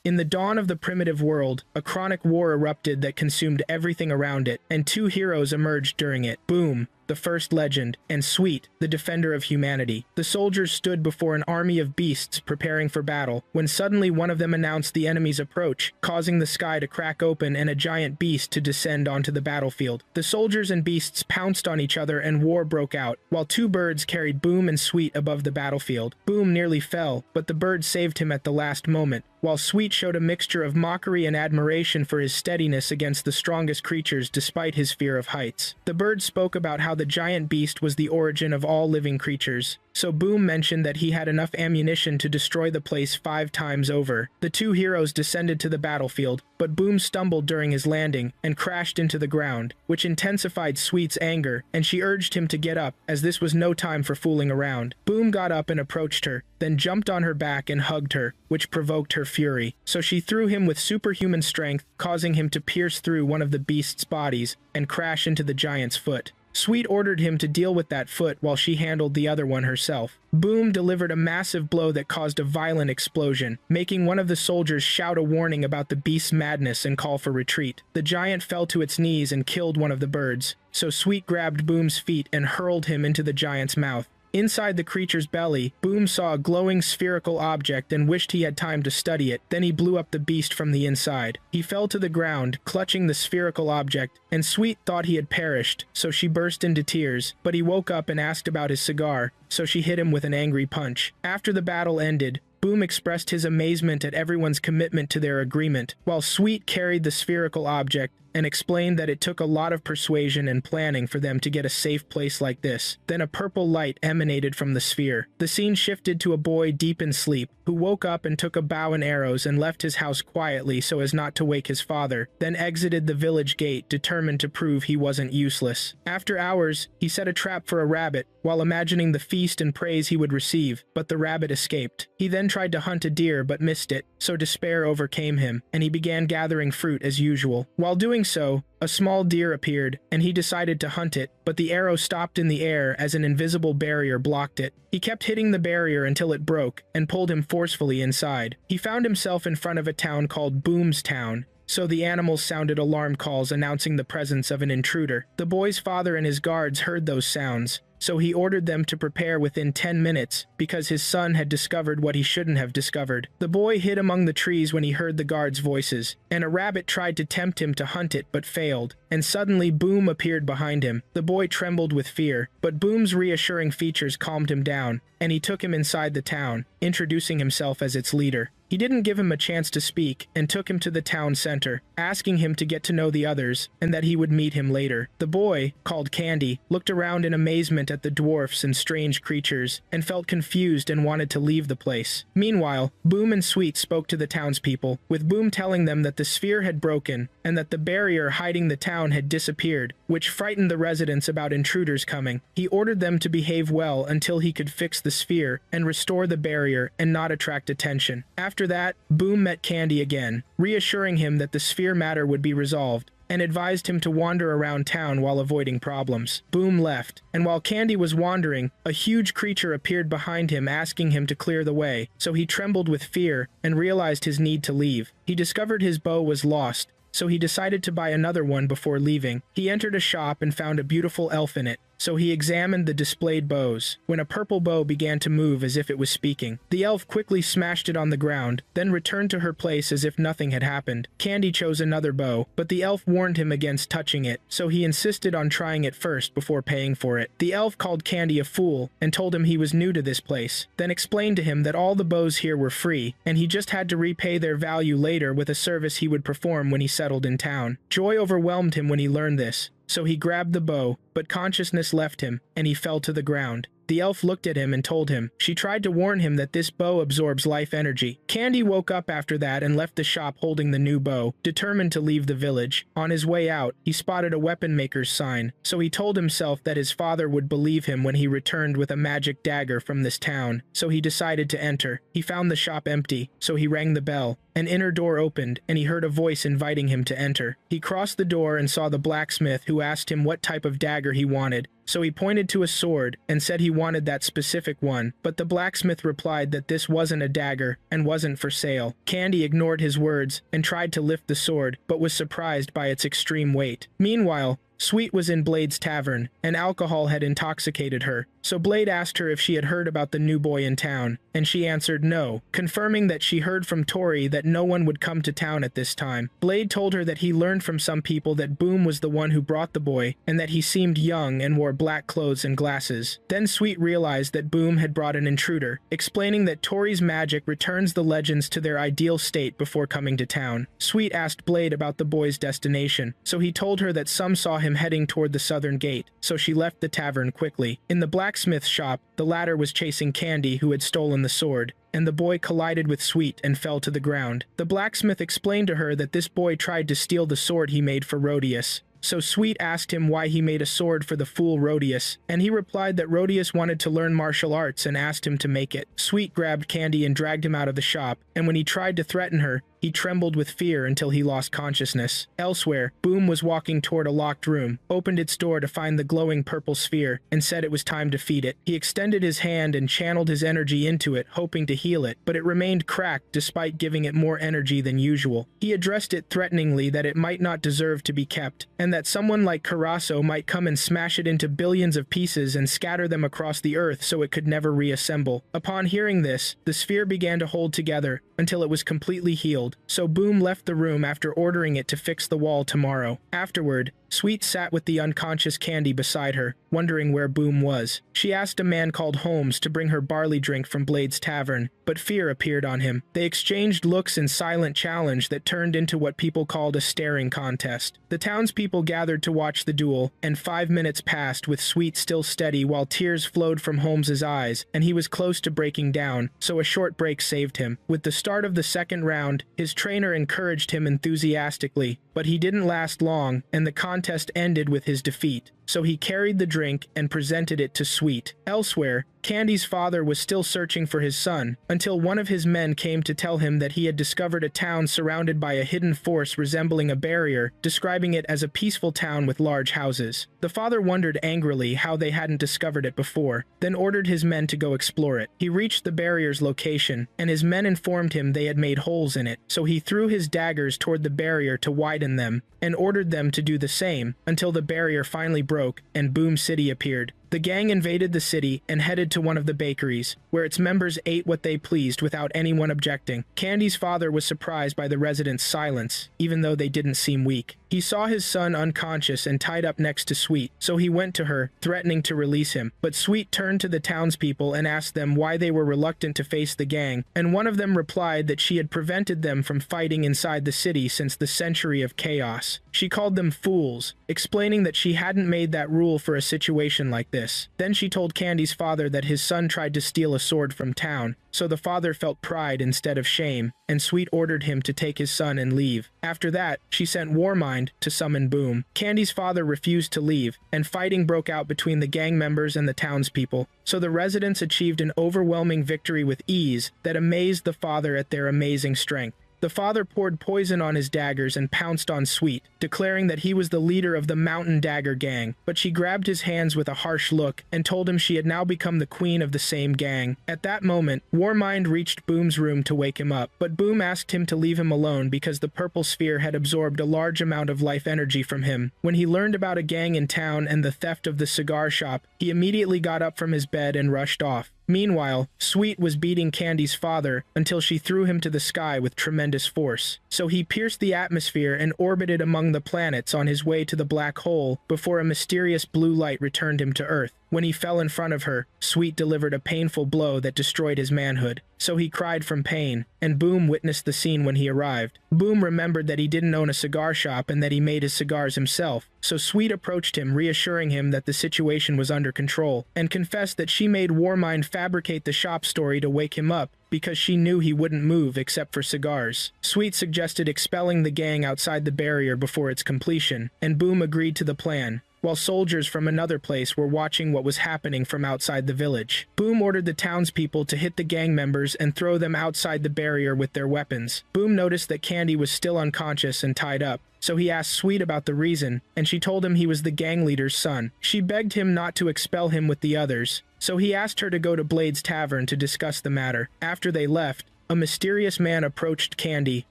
In the dawn of the primitive world, a chronic war erupted that consumed everything around it, and two heroes emerged during it. Boom, the first legend, and Sweet, the defender of humanity. The soldiers stood before an army of beasts preparing for battle, when suddenly one of them announced the enemy's approach, causing the sky to crack open and a giant beast to descend onto the battlefield. The soldiers and beasts pounced on each other and war broke out, while two birds carried Boom and Sweet above the battlefield. Boom nearly fell, but the bird saved him at the last moment, while Sweet showed a mixture of mockery and admiration for his steadiness against the strongest creatures despite his fear of heights. The bird spoke about how the giant beast was the origin of all living creatures, so Boom mentioned that he had enough ammunition to destroy the place 5 times over. The two heroes descended to the battlefield, but Boom stumbled during his landing and crashed into the ground, which intensified Sweet's anger, and she urged him to get up, as this was no time for fooling around. Boom got up and approached her, then jumped on her back and hugged her, which provoked her fury. So she threw him with superhuman strength, causing him to pierce through one of the beast's bodies and crash into the giant's foot. Sweet ordered him to deal with that foot while she handled the other one herself. Boom delivered a massive blow that caused a violent explosion, making one of the soldiers shout a warning about the beast's madness and call for retreat. The giant fell to its knees and killed one of the birds, so Sweet grabbed Boom's feet and hurled him into the giant's mouth. Inside the creature's belly, Boom saw a glowing spherical object and wished he had time to study it. Then he blew up the beast from the inside. He fell to the ground, clutching the spherical object, and Sweet thought he had perished, so she burst into tears. But he woke up and asked about his cigar, so she hit him with an angry punch. After the battle ended, Boom expressed his amazement at everyone's commitment to their agreement, while Sweet carried the spherical object and explained that it took a lot of persuasion and planning for them to get a safe place like this. Then a purple light emanated from the sphere. The scene shifted to a boy deep in sleep, who woke up and took a bow and arrows and left his house quietly so as not to wake his father, then exited the village gate determined to prove he wasn't useless. After hours, he set a trap for a rabbit, while imagining the feast and praise he would receive, but the rabbit escaped. He then tried to hunt a deer but missed it, so despair overcame him, and he began gathering fruit as usual. While doing so, a small deer appeared, and he decided to hunt it, but the arrow stopped in the air as an invisible barrier blocked it. He kept hitting the barrier until it broke, and pulled him forcefully inside. He found himself in front of a town called Boom's Town, so the animals sounded alarm calls announcing the presence of an intruder. The boy's father and his guards heard those sounds, so he ordered them to prepare within 10 minutes because his son had discovered what he shouldn't have discovered. The boy hid among the trees when he heard the guards' voices, and a rabbit tried to tempt him to hunt it but failed, and suddenly Boom appeared behind him. The boy trembled with fear, but Boom's reassuring features calmed him down, and he took him inside the town, introducing himself as its leader. He didn't give him a chance to speak and took him to the town center, asking him to get to know the others and that he would meet him later. The boy, called Candy, looked around in amazement at the dwarfs and strange creatures and felt confused and wanted to leave the place. Meanwhile, Boom and Sweet spoke to the townspeople, with Boom telling them that the sphere had broken and that the barrier hiding the town had disappeared, which frightened the residents about intruders coming. He ordered them to behave well until he could fix the sphere and restore the barrier and not attract attention. After that, Boom met Candy again, reassuring him that the sphere matter would be resolved, and advised him to wander around town while avoiding problems. Boom left, and while Candy was wandering, a huge creature appeared behind him asking him to clear the way, so he trembled with fear and realized his need to leave. He discovered his bow was lost, so he decided to buy another one before leaving. He entered a shop and found a beautiful elf in it, so he examined the displayed bows, when a purple bow began to move as if it was speaking. The elf quickly smashed it on the ground, then returned to her place as if nothing had happened. Candy chose another bow, but the elf warned him against touching it, so he insisted on trying it first before paying for it. The elf called Candy a fool and told him he was new to this place, then explained to him that all the bows here were free, and he just had to repay their value later with a service he would perform when he settled in town. Joy overwhelmed him when he learned this, so he grabbed the bow, but consciousness left him, and he fell to the ground. The elf looked at him and told him. She tried to warn him that this bow absorbs life energy. Candy woke up after that and left the shop holding the new bow, determined to leave the village. On his way out, he spotted a weapon maker's sign, so he told himself that his father would believe him when he returned with a magic dagger from this town, so he decided to enter. He found the shop empty, so he rang the bell. An inner door opened, and he heard a voice inviting him to enter. He crossed the door and saw the blacksmith, who asked him what type of dagger he wanted, so he pointed to a sword and said he wanted that specific one, but the blacksmith replied that this wasn't a dagger and wasn't for sale. Candy ignored his words and tried to lift the sword, but was surprised by its extreme weight. Meanwhile, Sweet was in Blade's tavern, and alcohol had intoxicated her, so Blade asked her if she had heard about the new boy in town, and she answered no, confirming that she heard from Tori that no one would come to town at this time. Blade told her that he learned from some people that Boom was the one who brought the boy, and that he seemed young and wore black clothes and glasses. Then Sweet realized that Boom had brought an intruder, explaining that Tori's magic returns the legends to their ideal state before coming to town. Sweet asked Blade about the boy's destination, so he told her that some saw him heading toward the southern gate, so she left the tavern quickly. In the blacksmith shop, the latter was chasing Candy, who had stolen the sword, and the boy collided with Sweet and fell to the ground. The blacksmith explained to her that this boy tried to steal the sword he made for Rhodius. So Sweet asked him why he made a sword for the fool Rhodius, and he replied that Rhodius wanted to learn martial arts and asked him to make it. Sweet grabbed Candy and dragged him out of the shop, and when he tried to threaten her, he trembled with fear until he lost consciousness. Elsewhere, Boom was walking toward a locked room, opened its door to find the glowing purple sphere, and said it was time to feed it. He extended his hand and channeled his energy into it, hoping to heal it, but it remained cracked despite giving it more energy than usual. He addressed it threateningly that it might not deserve to be kept, and that someone like Carasso might come and smash it into billions of pieces and scatter them across the earth so it could never reassemble. Upon hearing this, the sphere began to hold together until it was completely healed, so Boom left the room after ordering it to fix the wall tomorrow. Afterward, Sweet sat with the unconscious Candy beside her, wondering where Boom was. She asked a man called Holmes to bring her barley drink from Blade's tavern, but fear appeared on him. They exchanged looks in silent challenge that turned into what people called a staring contest. The townspeople gathered to watch the duel, and 5 minutes passed with Sweet still steady while tears flowed from Holmes's eyes, and he was close to breaking down, so a short break saved him. With the start of the second round, his trainer encouraged him enthusiastically, but he didn't last long, and the contest ended with his defeat. So he carried the drink and presented it to Sweet. Elsewhere, Candy's father was still searching for his son, until one of his men came to tell him that he had discovered a town surrounded by a hidden force resembling a barrier, describing it as a peaceful town with large houses. The father wondered angrily how they hadn't discovered it before, then ordered his men to go explore it. He reached the barrier's location, and his men informed him they had made holes in it, so he threw his daggers toward the barrier to widen them, and ordered them to do the same, until the barrier finally broke and Boom City appeared. The gang invaded the city and headed to one of the bakeries, where its members ate what they pleased without anyone objecting. Candy's father was surprised by the residents' silence, even though they didn't seem weak. He saw his son unconscious and tied up next to Sweet, so he went to her, threatening to release him. But Sweet turned to the townspeople and asked them why they were reluctant to face the gang, and one of them replied that she had prevented them from fighting inside the city since the century of chaos. She called them fools, explaining that she hadn't made that rule for a situation like this. Then she told Candy's father that his son tried to steal a sword from town, so the father felt pride instead of shame, and Sweet ordered him to take his son and leave. After that, she sent Warmind to summon Boom. Candy's father refused to leave, and fighting broke out between the gang members and the townspeople, so the residents achieved an overwhelming victory with ease that amazed the father at their amazing strength. The father poured poison on his daggers and pounced on Sweet, declaring that he was the leader of the Mountain Dagger Gang, but she grabbed his hands with a harsh look and told him she had now become the queen of the same gang. At that moment, Warmind reached Boom's room to wake him up, but Boom asked him to leave him alone because the purple sphere had absorbed a large amount of life energy from him. When he learned about a gang in town and the theft of the cigar shop, he immediately got up from his bed and rushed off. Meanwhile, Sweet was beating Candy's father until she threw him to the sky with tremendous force. So he pierced the atmosphere and orbited among the planets on his way to the black hole before a mysterious blue light returned him to Earth. When he fell in front of her, Sweet delivered a painful blow that destroyed his manhood. So he cried from pain, and Boom witnessed the scene when he arrived. Boom remembered that he didn't own a cigar shop and that he made his cigars himself, so Sweet approached him, reassuring him that the situation was under control, and confessed that she made Warmind fabricate the shop story to wake him up because she knew he wouldn't move except for cigars. Sweet suggested expelling the gang outside the barrier before its completion, and Boom agreed to the plan. while soldiers from another place were watching what was happening from outside the village. Boom ordered the townspeople to hit the gang members and throw them outside the barrier with their weapons. Boom noticed that Candy was still unconscious and tied up, so he asked Sweet about the reason, and she told him he was the gang leader's son. She begged him not to expel him with the others, so he asked her to go to Blade's tavern to discuss the matter. After they left, a mysterious man approached Candy,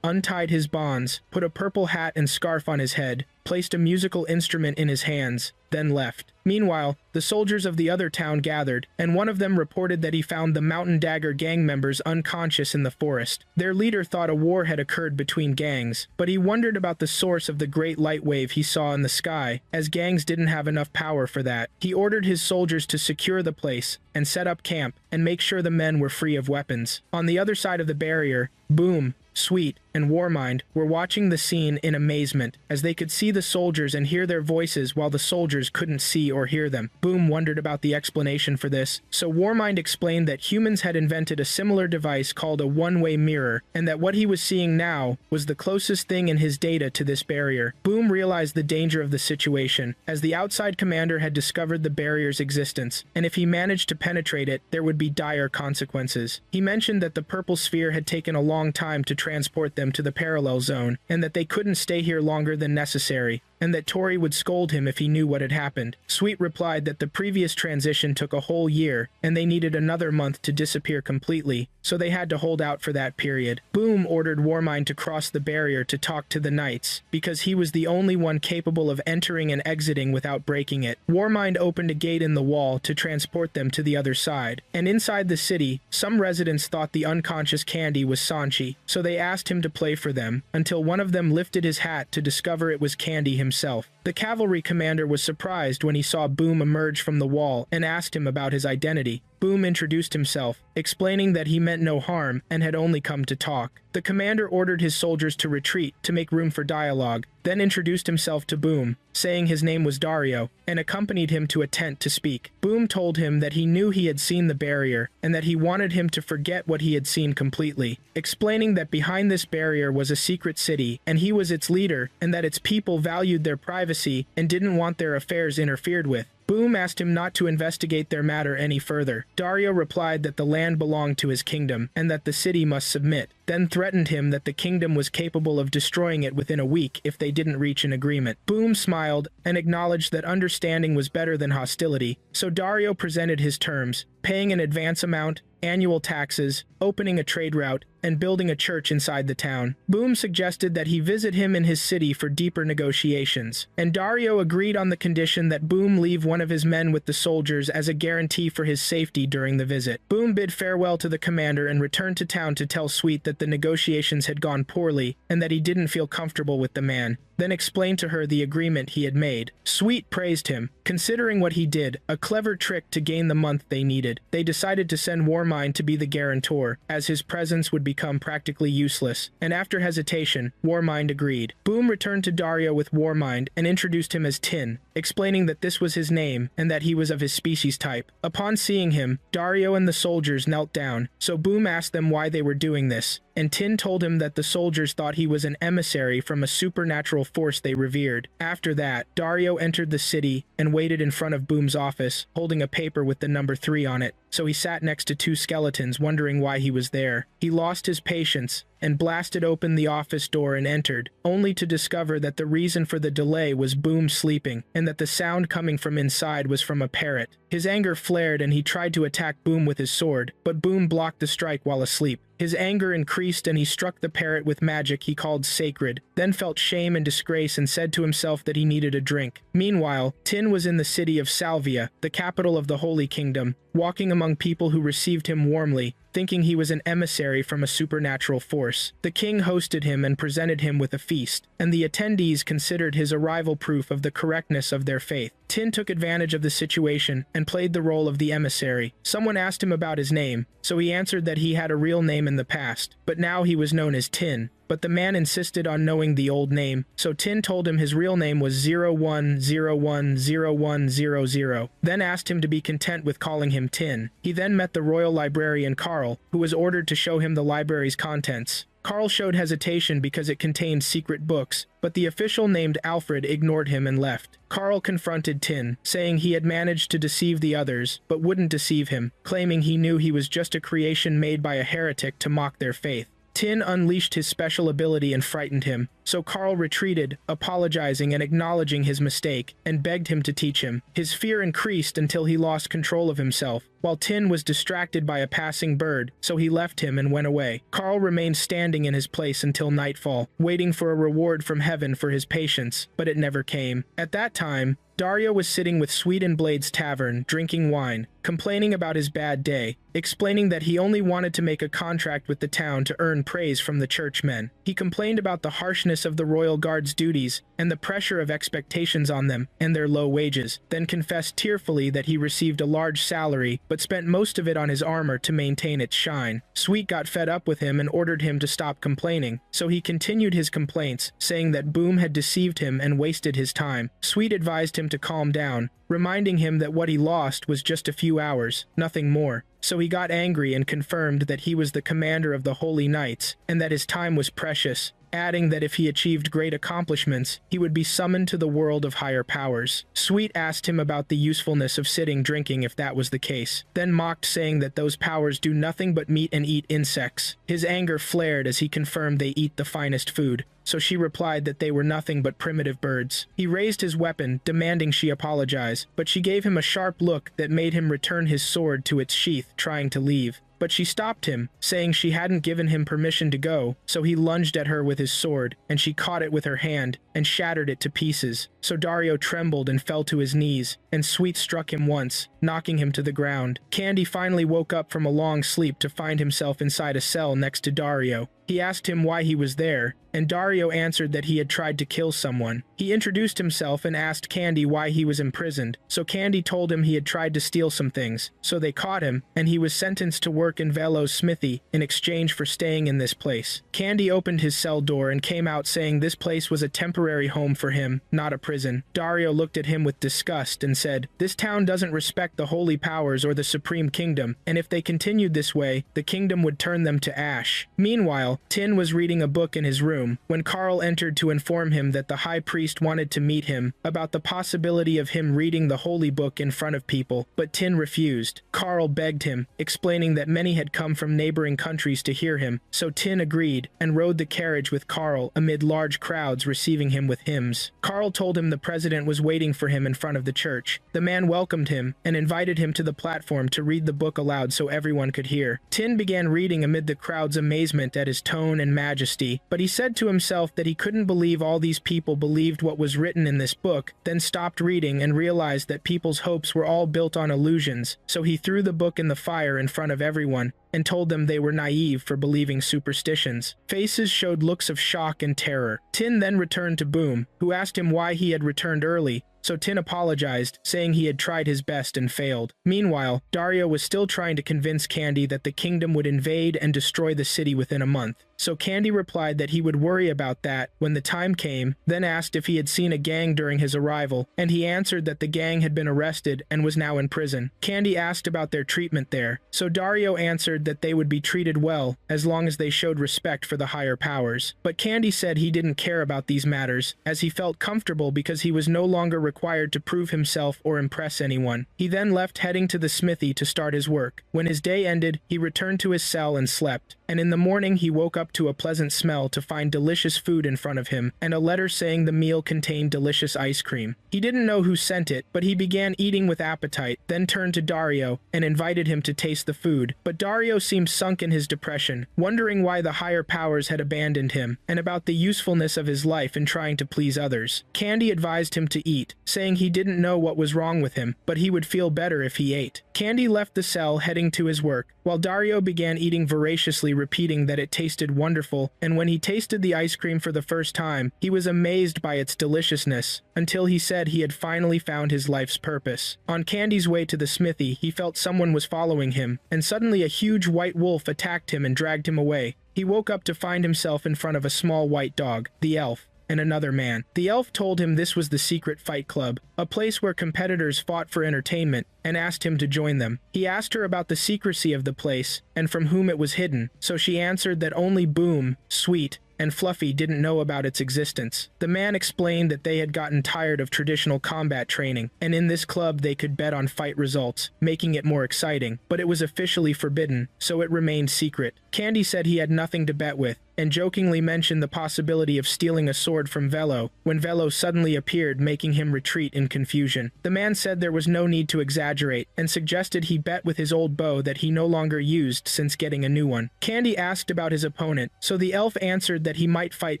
untied his bonds, put a purple hat and scarf on his head, placed a musical instrument in his hands, then left. Meanwhile, the soldiers of the other town gathered, and one of them reported that he found the Mountain Dagger gang members unconscious in the forest. Their leader thought a war had occurred between gangs, but he wondered about the source of the great light wave he saw in the sky, as gangs didn't have enough power for that. He ordered his soldiers to secure the place and set up camp and make sure the men were free of weapons. On the other side of the barrier, Boom, Sweet, and Warmind were watching the scene in amazement, as they could see the soldiers and hear their voices while the soldiers couldn't see or hear them. Boom wondered about the explanation for this, so Warmind explained that humans had invented a similar device called a one-way mirror, and that what he was seeing now was the closest thing in his data to this barrier. Boom realized the danger of the situation, as the outside commander had discovered the barrier's existence, and if he managed to penetrate it, there would be dire consequences. He mentioned that the purple sphere had taken a long time to transport them to the parallel zone, and that they couldn't stay here longer than necessary, and that Tori would scold him if he knew what had happened. Sweet replied that the previous transition took a whole year, and they needed another month to disappear completely, so they had to hold out for that period. Boom ordered Warmind to cross the barrier to talk to the knights, because he was the only one capable of entering and exiting without breaking it. Warmind opened a gate in the wall to transport them to the other side, and inside the city, some residents thought the unconscious Candy was Sanchi, so they asked him to play for them, until one of them lifted his hat to discover it was Candy himself. The cavalry commander was surprised when he saw Boom emerge from the wall and asked him about his identity. Boom introduced himself, explaining that he meant no harm and had only come to talk. The commander ordered his soldiers to retreat to make room for dialogue, then introduced himself to Boom, saying his name was Dario, and accompanied him to a tent to speak. Boom told him that he knew he had seen the barrier, and that he wanted him to forget what he had seen completely, explaining that behind this barrier was a secret city, and he was its leader, and that its people valued their privacy and didn't want their affairs interfered with. Boom asked him not to investigate their matter any further. Dario replied that the land belonged to his kingdom, and that the city must submit, then threatened him that the kingdom was capable of destroying it within a week if they didn't reach an agreement. Boom smiled and acknowledged that understanding was better than hostility, so Dario presented his terms, paying an advance amount, annual taxes, opening a trade route, and building a church inside the town. Boom suggested that he visit him in his city for deeper negotiations, and Dario agreed on the condition that Boom leave one of his men with the soldiers as a guarantee for his safety during the visit. Boom bid farewell to the commander and returned to town to tell Sweet that the negotiations had gone poorly and that he didn't feel comfortable with the man, then explained to her the agreement he had made. Sweet praised him, considering what he did a clever trick to gain the month they needed. They decided to send Warmind to be the guarantor, as his presence would become practically useless, and after hesitation, Warmind agreed. Boom returned to Dario with Warmind and introduced him as Tin, explaining that this was his name and that he was of his species type. Upon seeing him, Dario and the soldiers knelt down, so Boom asked them why they were doing this, and Tin told him that the soldiers thought he was an emissary from a supernatural force they revered. After that, Dario entered the city and waited in front of Boom's office, holding a paper with the number 3 on it, so he sat next to 2 skeletons wondering why he was there. He lost his patience and blasted open the office door and entered, only to discover that the reason for the delay was Boom sleeping, and that the sound coming from inside was from a parrot. His anger flared and he tried to attack Boom with his sword, but Boom blocked the strike while asleep. His anger increased and he struck the parrot with magic he called sacred, then felt shame and disgrace and said to himself that he needed a drink. Meanwhile, Tin was in the city of Salvia, the capital of the Holy Kingdom, walking among people who received him warmly, thinking he was an emissary from a supernatural force. The king hosted him and presented him with a feast, and the attendees considered his arrival proof of the correctness of their faith. Tin took advantage of the situation and played the role of the emissary. Someone asked him about his name, so he answered that he had a real name in the past, but now he was known as Tin. But the man insisted on knowing the old name, so Tin told him his real name was 01010100, then asked him to be content with calling him Tin. He then met the royal librarian Carl, who was ordered to show him the library's contents. Carl showed hesitation because it contained secret books, but the official named Alfred ignored him and left. Carl confronted Tin, saying he had managed to deceive the others, but wouldn't deceive him, claiming he knew he was just a creation made by a heretic to mock their faith. Tin unleashed his special ability and frightened him, so Carl retreated, apologizing and acknowledging his mistake, and begged him to teach him. His fear increased until he lost control of himself, while Tin was distracted by a passing bird, so he left him and went away. Carl remained standing in his place until nightfall, waiting for a reward from heaven for his patience, but it never came. At that time, Dario was sitting with Sweet and Blade's tavern, drinking wine, complaining about his bad day, explaining that he only wanted to make a contract with the town to earn praise from the churchmen. He complained about the harshness of the royal guard's duties and the pressure of expectations on them and their low wages, then confessed tearfully that he received a large salary but spent most of it on his armor to maintain its shine. Sweet got fed up with him and ordered him to stop complaining, so he continued his complaints, saying that Boom had deceived him and wasted his time. Sweet advised him to calm down, reminding him that what he lost was just a few hours, nothing more. So he got angry and confirmed that he was the commander of the Holy Knights, and that his time was precious, adding that if he achieved great accomplishments, he would be summoned to the world of higher powers. Sweet asked him about the usefulness of sitting drinking if that was the case, then mocked, saying that those powers do nothing but meet and eat insects. His anger flared as he confirmed they eat the finest food, so she replied that they were nothing but primitive birds. He raised his weapon, demanding she apologize, but she gave him a sharp look that made him return his sword to its sheath, trying to leave. But she stopped him, saying she hadn't given him permission to go, so he lunged at her with his sword, and she caught it with her hand and shattered it to pieces. So Dario trembled and fell to his knees, and Sweet struck him once, knocking him to the ground. Candy finally woke up from a long sleep to find himself inside a cell next to Dario. He asked him why he was there, and Dario answered that he had tried to kill someone. He introduced himself and asked Candy why he was imprisoned, so Candy told him he had tried to steal some things, so they caught him, and he was sentenced to work in Velo's smithy in exchange for staying in this place. Candy opened his cell door and came out saying this place was a temporary home for him, not a prison. Dario looked at him with disgust and said, "This town doesn't respect the holy powers or the supreme kingdom, and if they continued this way, the kingdom would turn them to ash." Meanwhile, Tin was reading a book in his room when Carl entered to inform him that the high priest wanted to meet him about the possibility of him reading the holy book in front of people, but Tin refused. Carl begged him, explaining that many had come from neighboring countries to hear him, so Tin agreed and rode the carriage with Carl amid large crowds receiving him with hymns. Carl told him the president was waiting for him in front of the church. The man welcomed him and invited him to the platform to read the book aloud so everyone could hear. Tin began reading amid the crowd's amazement at his tone and majesty, but he said to himself that he couldn't believe all these people believed what was written in this book, then stopped reading and realized that people's hopes were all built on illusions, so he threw the book in the fire in front of everyone and told them they were naive for believing superstitions. Faces showed looks of shock and terror. Tin then returned to Boom, who asked him why he had returned early, so Tin apologized, saying he had tried his best and failed. Meanwhile, Dario was still trying to convince Candy that the kingdom would invade and destroy the city within a month. So Candy replied that he would worry about that when the time came, then asked if he had seen a gang during his arrival, and he answered that the gang had been arrested and was now in prison. Candy asked about their treatment there, so Dario answered that they would be treated well as long as they showed respect for the higher powers. But Candy said he didn't care about these matters, as he felt comfortable because he was no longer required to prove himself or impress anyone. He then left, heading to the smithy to start his work. When his day ended, he returned to his cell and slept, and in the morning he woke up to a pleasant smell to find delicious food in front of him, and a letter saying the meal contained delicious ice cream. He didn't know who sent it, but he began eating with appetite, then turned to Dario and invited him to taste the food. But Dario seemed sunk in his depression, wondering why the higher powers had abandoned him, and about the usefulness of his life in trying to please others. Candy advised him to eat, saying he didn't know what was wrong with him, but he would feel better if he ate. Candy left the cell, heading to his work, while Dario began eating voraciously, repeating that it tasted wonderful, and when he tasted the ice cream for the first time, he was amazed by its deliciousness, until he said he had finally found his life's purpose. On Candy's way to the smithy, he felt someone was following him, and suddenly a huge white wolf attacked him and dragged him away. He woke up to find himself in front of a small white dog, the elf. and another man. The elf told him this was the secret fight club, a place where competitors fought for entertainment, and asked him to join them. He asked her about the secrecy of the place and from whom it was hidden, so she answered that only Boom, Sweet, and Fluffy didn't know about its existence. The man explained that they had gotten tired of traditional combat training, and in this club they could bet on fight results, making it more exciting, but it was officially forbidden, so it remained secret. Candy said he had nothing to bet with, and jokingly mentioned the possibility of stealing a sword from Velo, when Velo suddenly appeared, making him retreat in confusion. The man said there was no need to exaggerate, and suggested he bet with his old bow that he no longer used since getting a new one. Candy asked about his opponent, so the elf answered that he might fight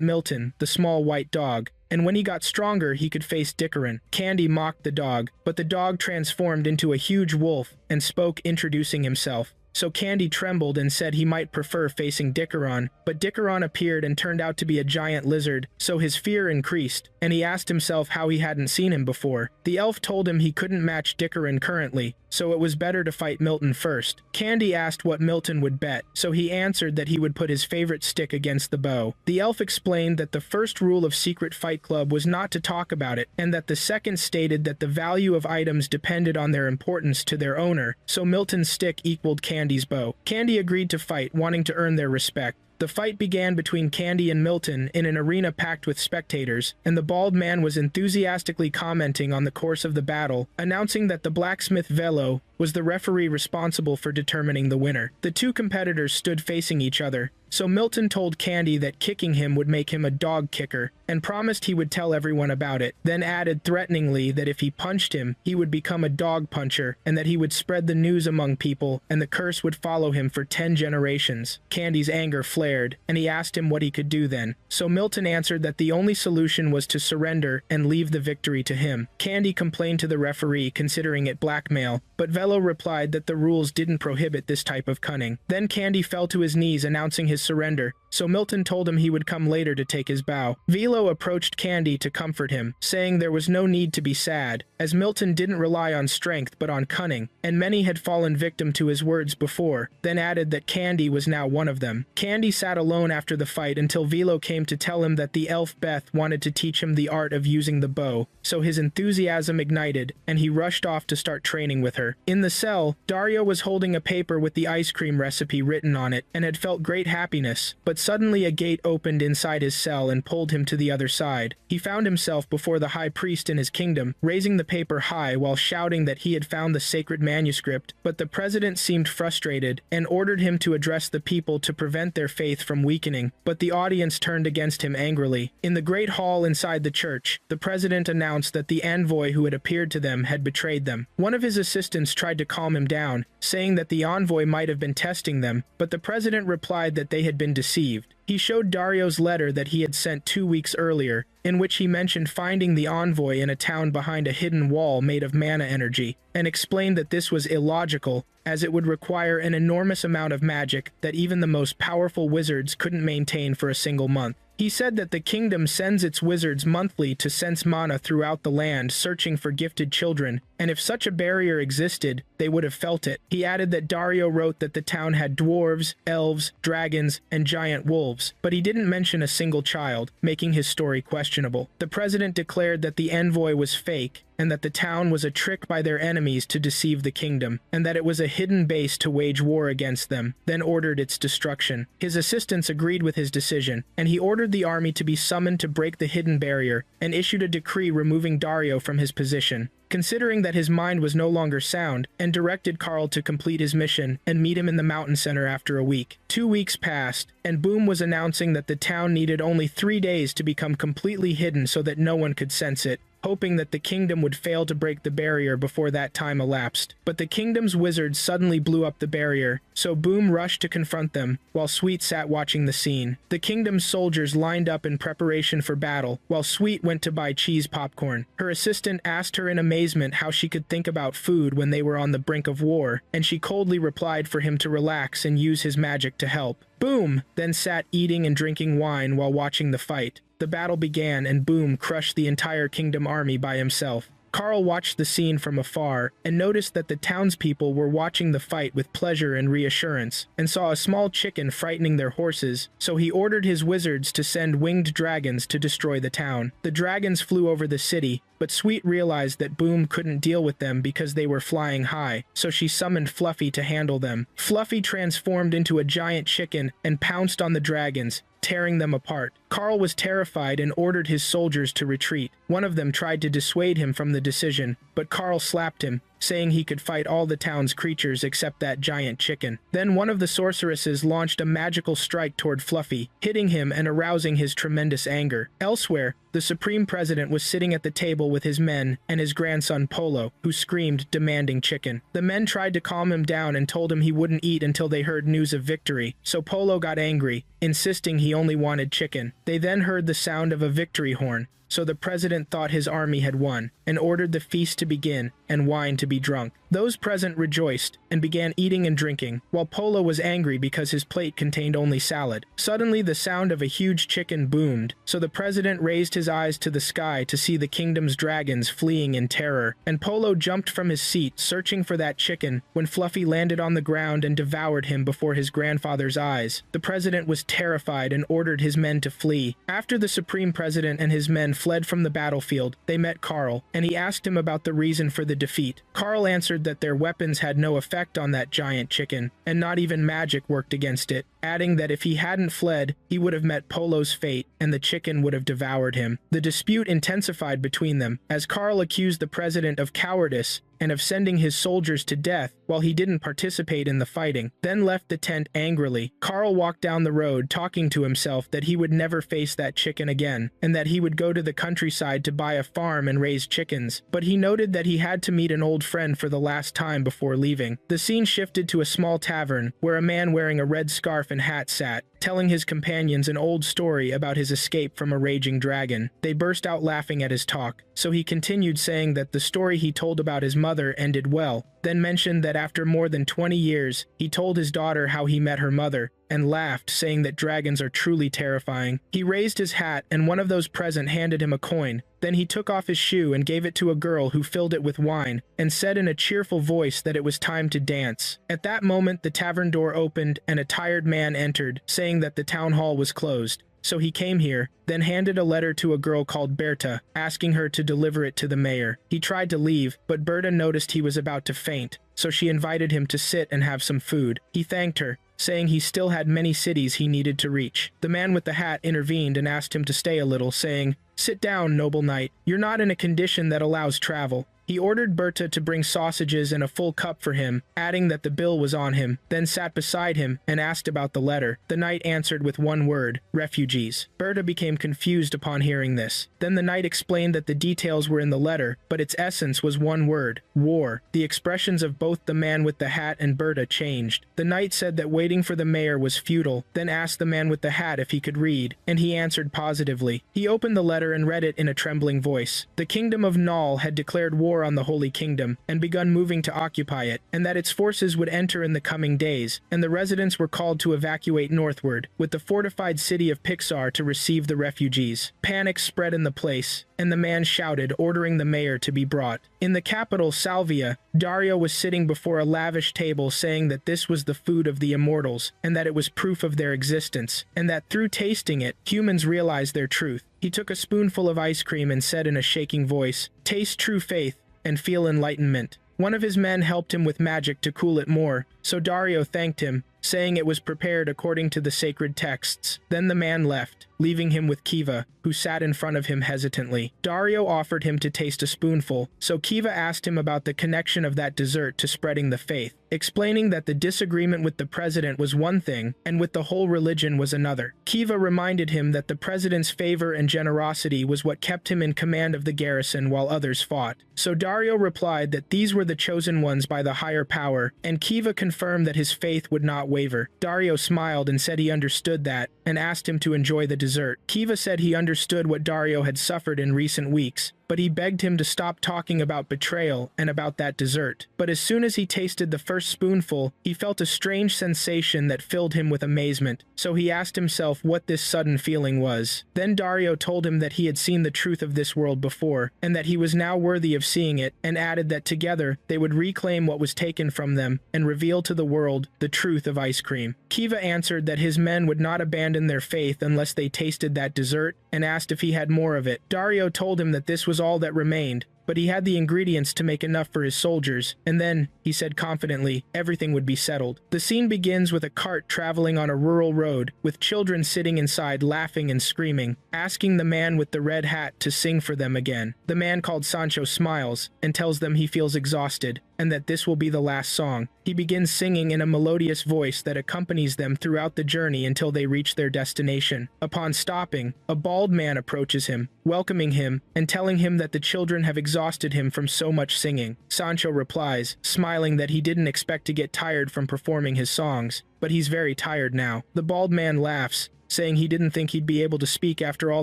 Milton, the small white dog, and when he got stronger he could face Dickerin. Candy mocked the dog, but the dog transformed into a huge wolf and spoke, introducing himself. So Candy trembled and said he might prefer facing Dickeron, but Dickeron appeared and turned out to be a giant lizard, so his fear increased, and he asked himself how he hadn't seen him before. The elf told him he couldn't match Dickeron currently, so it was better to fight Milton first. Candy asked what Milton would bet, so he answered that he would put his favorite stick against the bow. The elf explained that the first rule of Secret Fight Club was not to talk about it, and that the second stated that the value of items depended on their importance to their owner, so Milton's stick equaled Candy's bow. Candy agreed to fight, wanting to earn their respect. The fight began between Candy and Milton in an arena packed with spectators, and the bald man was enthusiastically commenting on the course of the battle, announcing that the blacksmith Velo was the referee responsible for determining the winner. The two competitors stood facing each other, so Milton told Candy that kicking him would make him a dog kicker, and promised he would tell everyone about it, then added threateningly that if he punched him, he would become a dog puncher, and that he would spread the news among people, and the curse would follow him for 10 generations. Candy's anger flared, and he asked him what he could do then, so Milton answered that the only solution was to surrender and leave the victory to him. Candy complained to the referee, considering it blackmail, but Velo replied that the rules didn't prohibit this type of cunning. Then Candy fell to his knees, announcing his surrender, so Milton told him he would come later to take his bow. Velo approached Candy to comfort him, saying there was no need to be sad, as Milton didn't rely on strength but on cunning, and many had fallen victim to his words before, then added that Candy was now one of them. Candy sat alone after the fight until Velo came to tell him that the elf Beth wanted to teach him the art of using the bow, so his enthusiasm ignited, and he rushed off to start training with her. In the cell, Dario was holding a paper with the ice cream recipe written on it, and had felt great happiness, but suddenly a gate opened inside his cell and pulled him to the other side. He found himself before the high priest in his kingdom, raising the paper high while shouting that he had found the sacred manuscript, but the president seemed frustrated and ordered him to address the people to prevent their faith from weakening, but the audience turned against him angrily. In the great hall inside the church, the president announced that the envoy who had appeared to them had betrayed them. One of his assistants tried to calm him down, saying that the envoy might have been testing them, but the president replied that they had been deceived. He showed Dario's letter that he had sent 2 weeks earlier, in which he mentioned finding the envoy in a town behind a hidden wall made of mana energy, and explained that this was illogical, as it would require an enormous amount of magic that even the most powerful wizards couldn't maintain for a single month. He said that the kingdom sends its wizards monthly to sense mana throughout the land searching for gifted children, and if such a barrier existed, they would have felt it. He added that Dario wrote that the town had dwarves, elves, dragons, and giant wolves, but he didn't mention a single child, making his story questionable. The president declared that the envoy was fake, and that the town was a trick by their enemies to deceive the kingdom, and that it was a hidden base to wage war against them, then ordered its destruction. His assistants agreed with his decision, and he ordered the army to be summoned to break the hidden barrier, and issued a decree removing Dario from his position, considering that his mind was no longer sound, and directed Carl to complete his mission and meet him in the mountain center after a week. 2 weeks passed, and Boom was announcing that the town needed only 3 days to become completely hidden so that no one could sense it, hoping that the kingdom would fail to break the barrier before that time elapsed. But the kingdom's wizards suddenly blew up the barrier, so Boom rushed to confront them, while Sweet sat watching the scene. The kingdom's soldiers lined up in preparation for battle, while Sweet went to buy cheese popcorn. Her assistant asked her in amazement how she could think about food when they were on the brink of war, and she coldly replied for him to relax and use his magic to help. Boom then sat eating and drinking wine while watching the fight. The battle began, and Boom crushed the entire kingdom army by himself. Carl watched the scene from afar and noticed that the townspeople were watching the fight with pleasure and reassurance, and saw a small chicken frightening their horses, so he ordered his wizards to send winged dragons to destroy the town. The dragons flew over the city, but Sweet realized that Boom couldn't deal with them because they were flying high, so she summoned Fluffy to handle them. Fluffy transformed into a giant chicken and pounced on the dragons, tearing them apart. Carl was terrified and ordered his soldiers to retreat. One of them tried to dissuade him from the decision, but Carl slapped him, saying he could fight all the town's creatures except that giant chicken. Then one of the sorceresses launched a magical strike toward Fluffy, hitting him and arousing his tremendous anger. Elsewhere, the Supreme President was sitting at the table with his men and his grandson Polo, who screamed, demanding chicken. The men tried to calm him down and told him he wouldn't eat until they heard news of victory, so Polo got angry, insisting he only wanted chicken. They then heard the sound of a victory horn, so the president thought his army had won, and ordered the feast to begin and wine to be drunk. Those present rejoiced and began eating and drinking, while Polo was angry because his plate contained only salad. Suddenly the sound of a huge chicken boomed, so the president raised his eyes to the sky to see the kingdom's dragons fleeing in terror, and Polo jumped from his seat searching for that chicken when Fluffy landed on the ground and devoured him before his grandfather's eyes. The president was terrified and ordered his men to flee. After the Supreme President and his men fled from the battlefield, they met Carl, and he asked him about the reason for the defeat. Carl answered that their weapons had no effect on that giant chicken, and not even magic worked against it, adding that if he hadn't fled, he would have met Polo's fate, and the chicken would have devoured him. The dispute intensified between them, as Carl accused the president of cowardice and of sending his soldiers to death while he didn't participate in the fighting, then left the tent angrily. Carl walked down the road talking to himself that he would never face that chicken again, and that he would go to the countryside to buy a farm and raise chickens, but he noted that he had to meet an old friend for the last time before leaving. The scene shifted to a small tavern, where a man wearing a red scarf and hat sat, telling his companions an old story about his escape from a raging dragon. They burst out laughing at his talk, so he continued saying that the story he told about his mother ended well, then mentioned that after more than 20 years, he told his daughter how he met her mother, and laughed, saying that dragons are truly terrifying. He raised his hat, and one of those present handed him a coin. Then he took off his shoe and gave it to a girl who filled it with wine, and said in a cheerful voice that it was time to dance. At that moment, the tavern door opened, and a tired man entered, saying that the town hall was closed. So he came here, then handed a letter to a girl called Berta, asking her to deliver it to the mayor. He tried to leave, but Berta noticed he was about to faint, so she invited him to sit and have some food. He thanked her, saying he still had many cities he needed to reach. The man with the hat intervened and asked him to stay a little, saying, "Sit down, noble knight. You're not in a condition that allows travel." He ordered Berta to bring sausages and a full cup for him, adding that the bill was on him, then sat beside him and asked about the letter. The knight answered with one word, "Refugees." Berta became confused upon hearing this. Then the knight explained that the details were in the letter, but its essence was one word, war. The expressions of both the man with the hat and Berta changed. The knight said that waiting for the mayor was futile, then asked the man with the hat if he could read, and he answered positively. He opened the letter and read it in a trembling voice. The kingdom of Nal had declared war on the Holy Kingdom and begun moving to occupy it, and that its forces would enter in the coming days, and the residents were called to evacuate northward, with the fortified city of Pixar to receive the refugees. Panic spread in the place, and the man shouted, ordering the mayor to be brought. In the capital, Salvia, Dario was sitting before a lavish table saying that this was the food of the immortals, and that it was proof of their existence, and that through tasting it, humans realized their truth. He took a spoonful of ice cream and said in a shaking voice, "Taste true faith and feel enlightenment." One of his men helped him with magic to cool it more, so Dario thanked him, saying it was prepared according to the sacred texts. Then the man left, leaving him with Kiva, who sat in front of him hesitantly. Dario offered him to taste a spoonful, so Kiva asked him about the connection of that dessert to spreading the faith, explaining that the disagreement with the president was one thing, and with the whole religion was another. Kiva reminded him that the president's favor and generosity was what kept him in command of the garrison while others fought. So Dario replied that these were the chosen ones by the higher power, and Kiva confirmed that his faith would not waver. Dario smiled and said he understood that, and asked him to enjoy the dessert. Kiva said he understood what Dario had suffered in recent weeks, but he begged him to stop talking about betrayal and about that dessert. But as soon as he tasted the first spoonful, he felt a strange sensation that filled him with amazement, so he asked himself what this sudden feeling was. Then Dario told him that he had seen the truth of this world before, and that he was now worthy of seeing it, and added that together they would reclaim what was taken from them and reveal to the world the truth of ice cream. Kiva answered that his men would not abandon their faith unless they tasted that dessert, and asked if he had more of it. Dario told him that this was all that remained, but he had the ingredients to make enough for his soldiers, and then, he said confidently, everything would be settled. The scene begins with a cart traveling on a rural road, with children sitting inside laughing and screaming, asking the man with the red hat to sing for them again. The man called Sancho smiles, and tells them he feels exhausted, and that this will be the last song. He begins singing in a melodious voice that accompanies them throughout the journey until they reach their destination. Upon stopping, a bald man approaches him, welcoming him, and telling him that the children have exhausted him from so much singing. Sancho replies, smiling that he didn't expect to get tired from performing his songs, but he's very tired now. The bald man laughs, saying he didn't think he'd be able to speak after all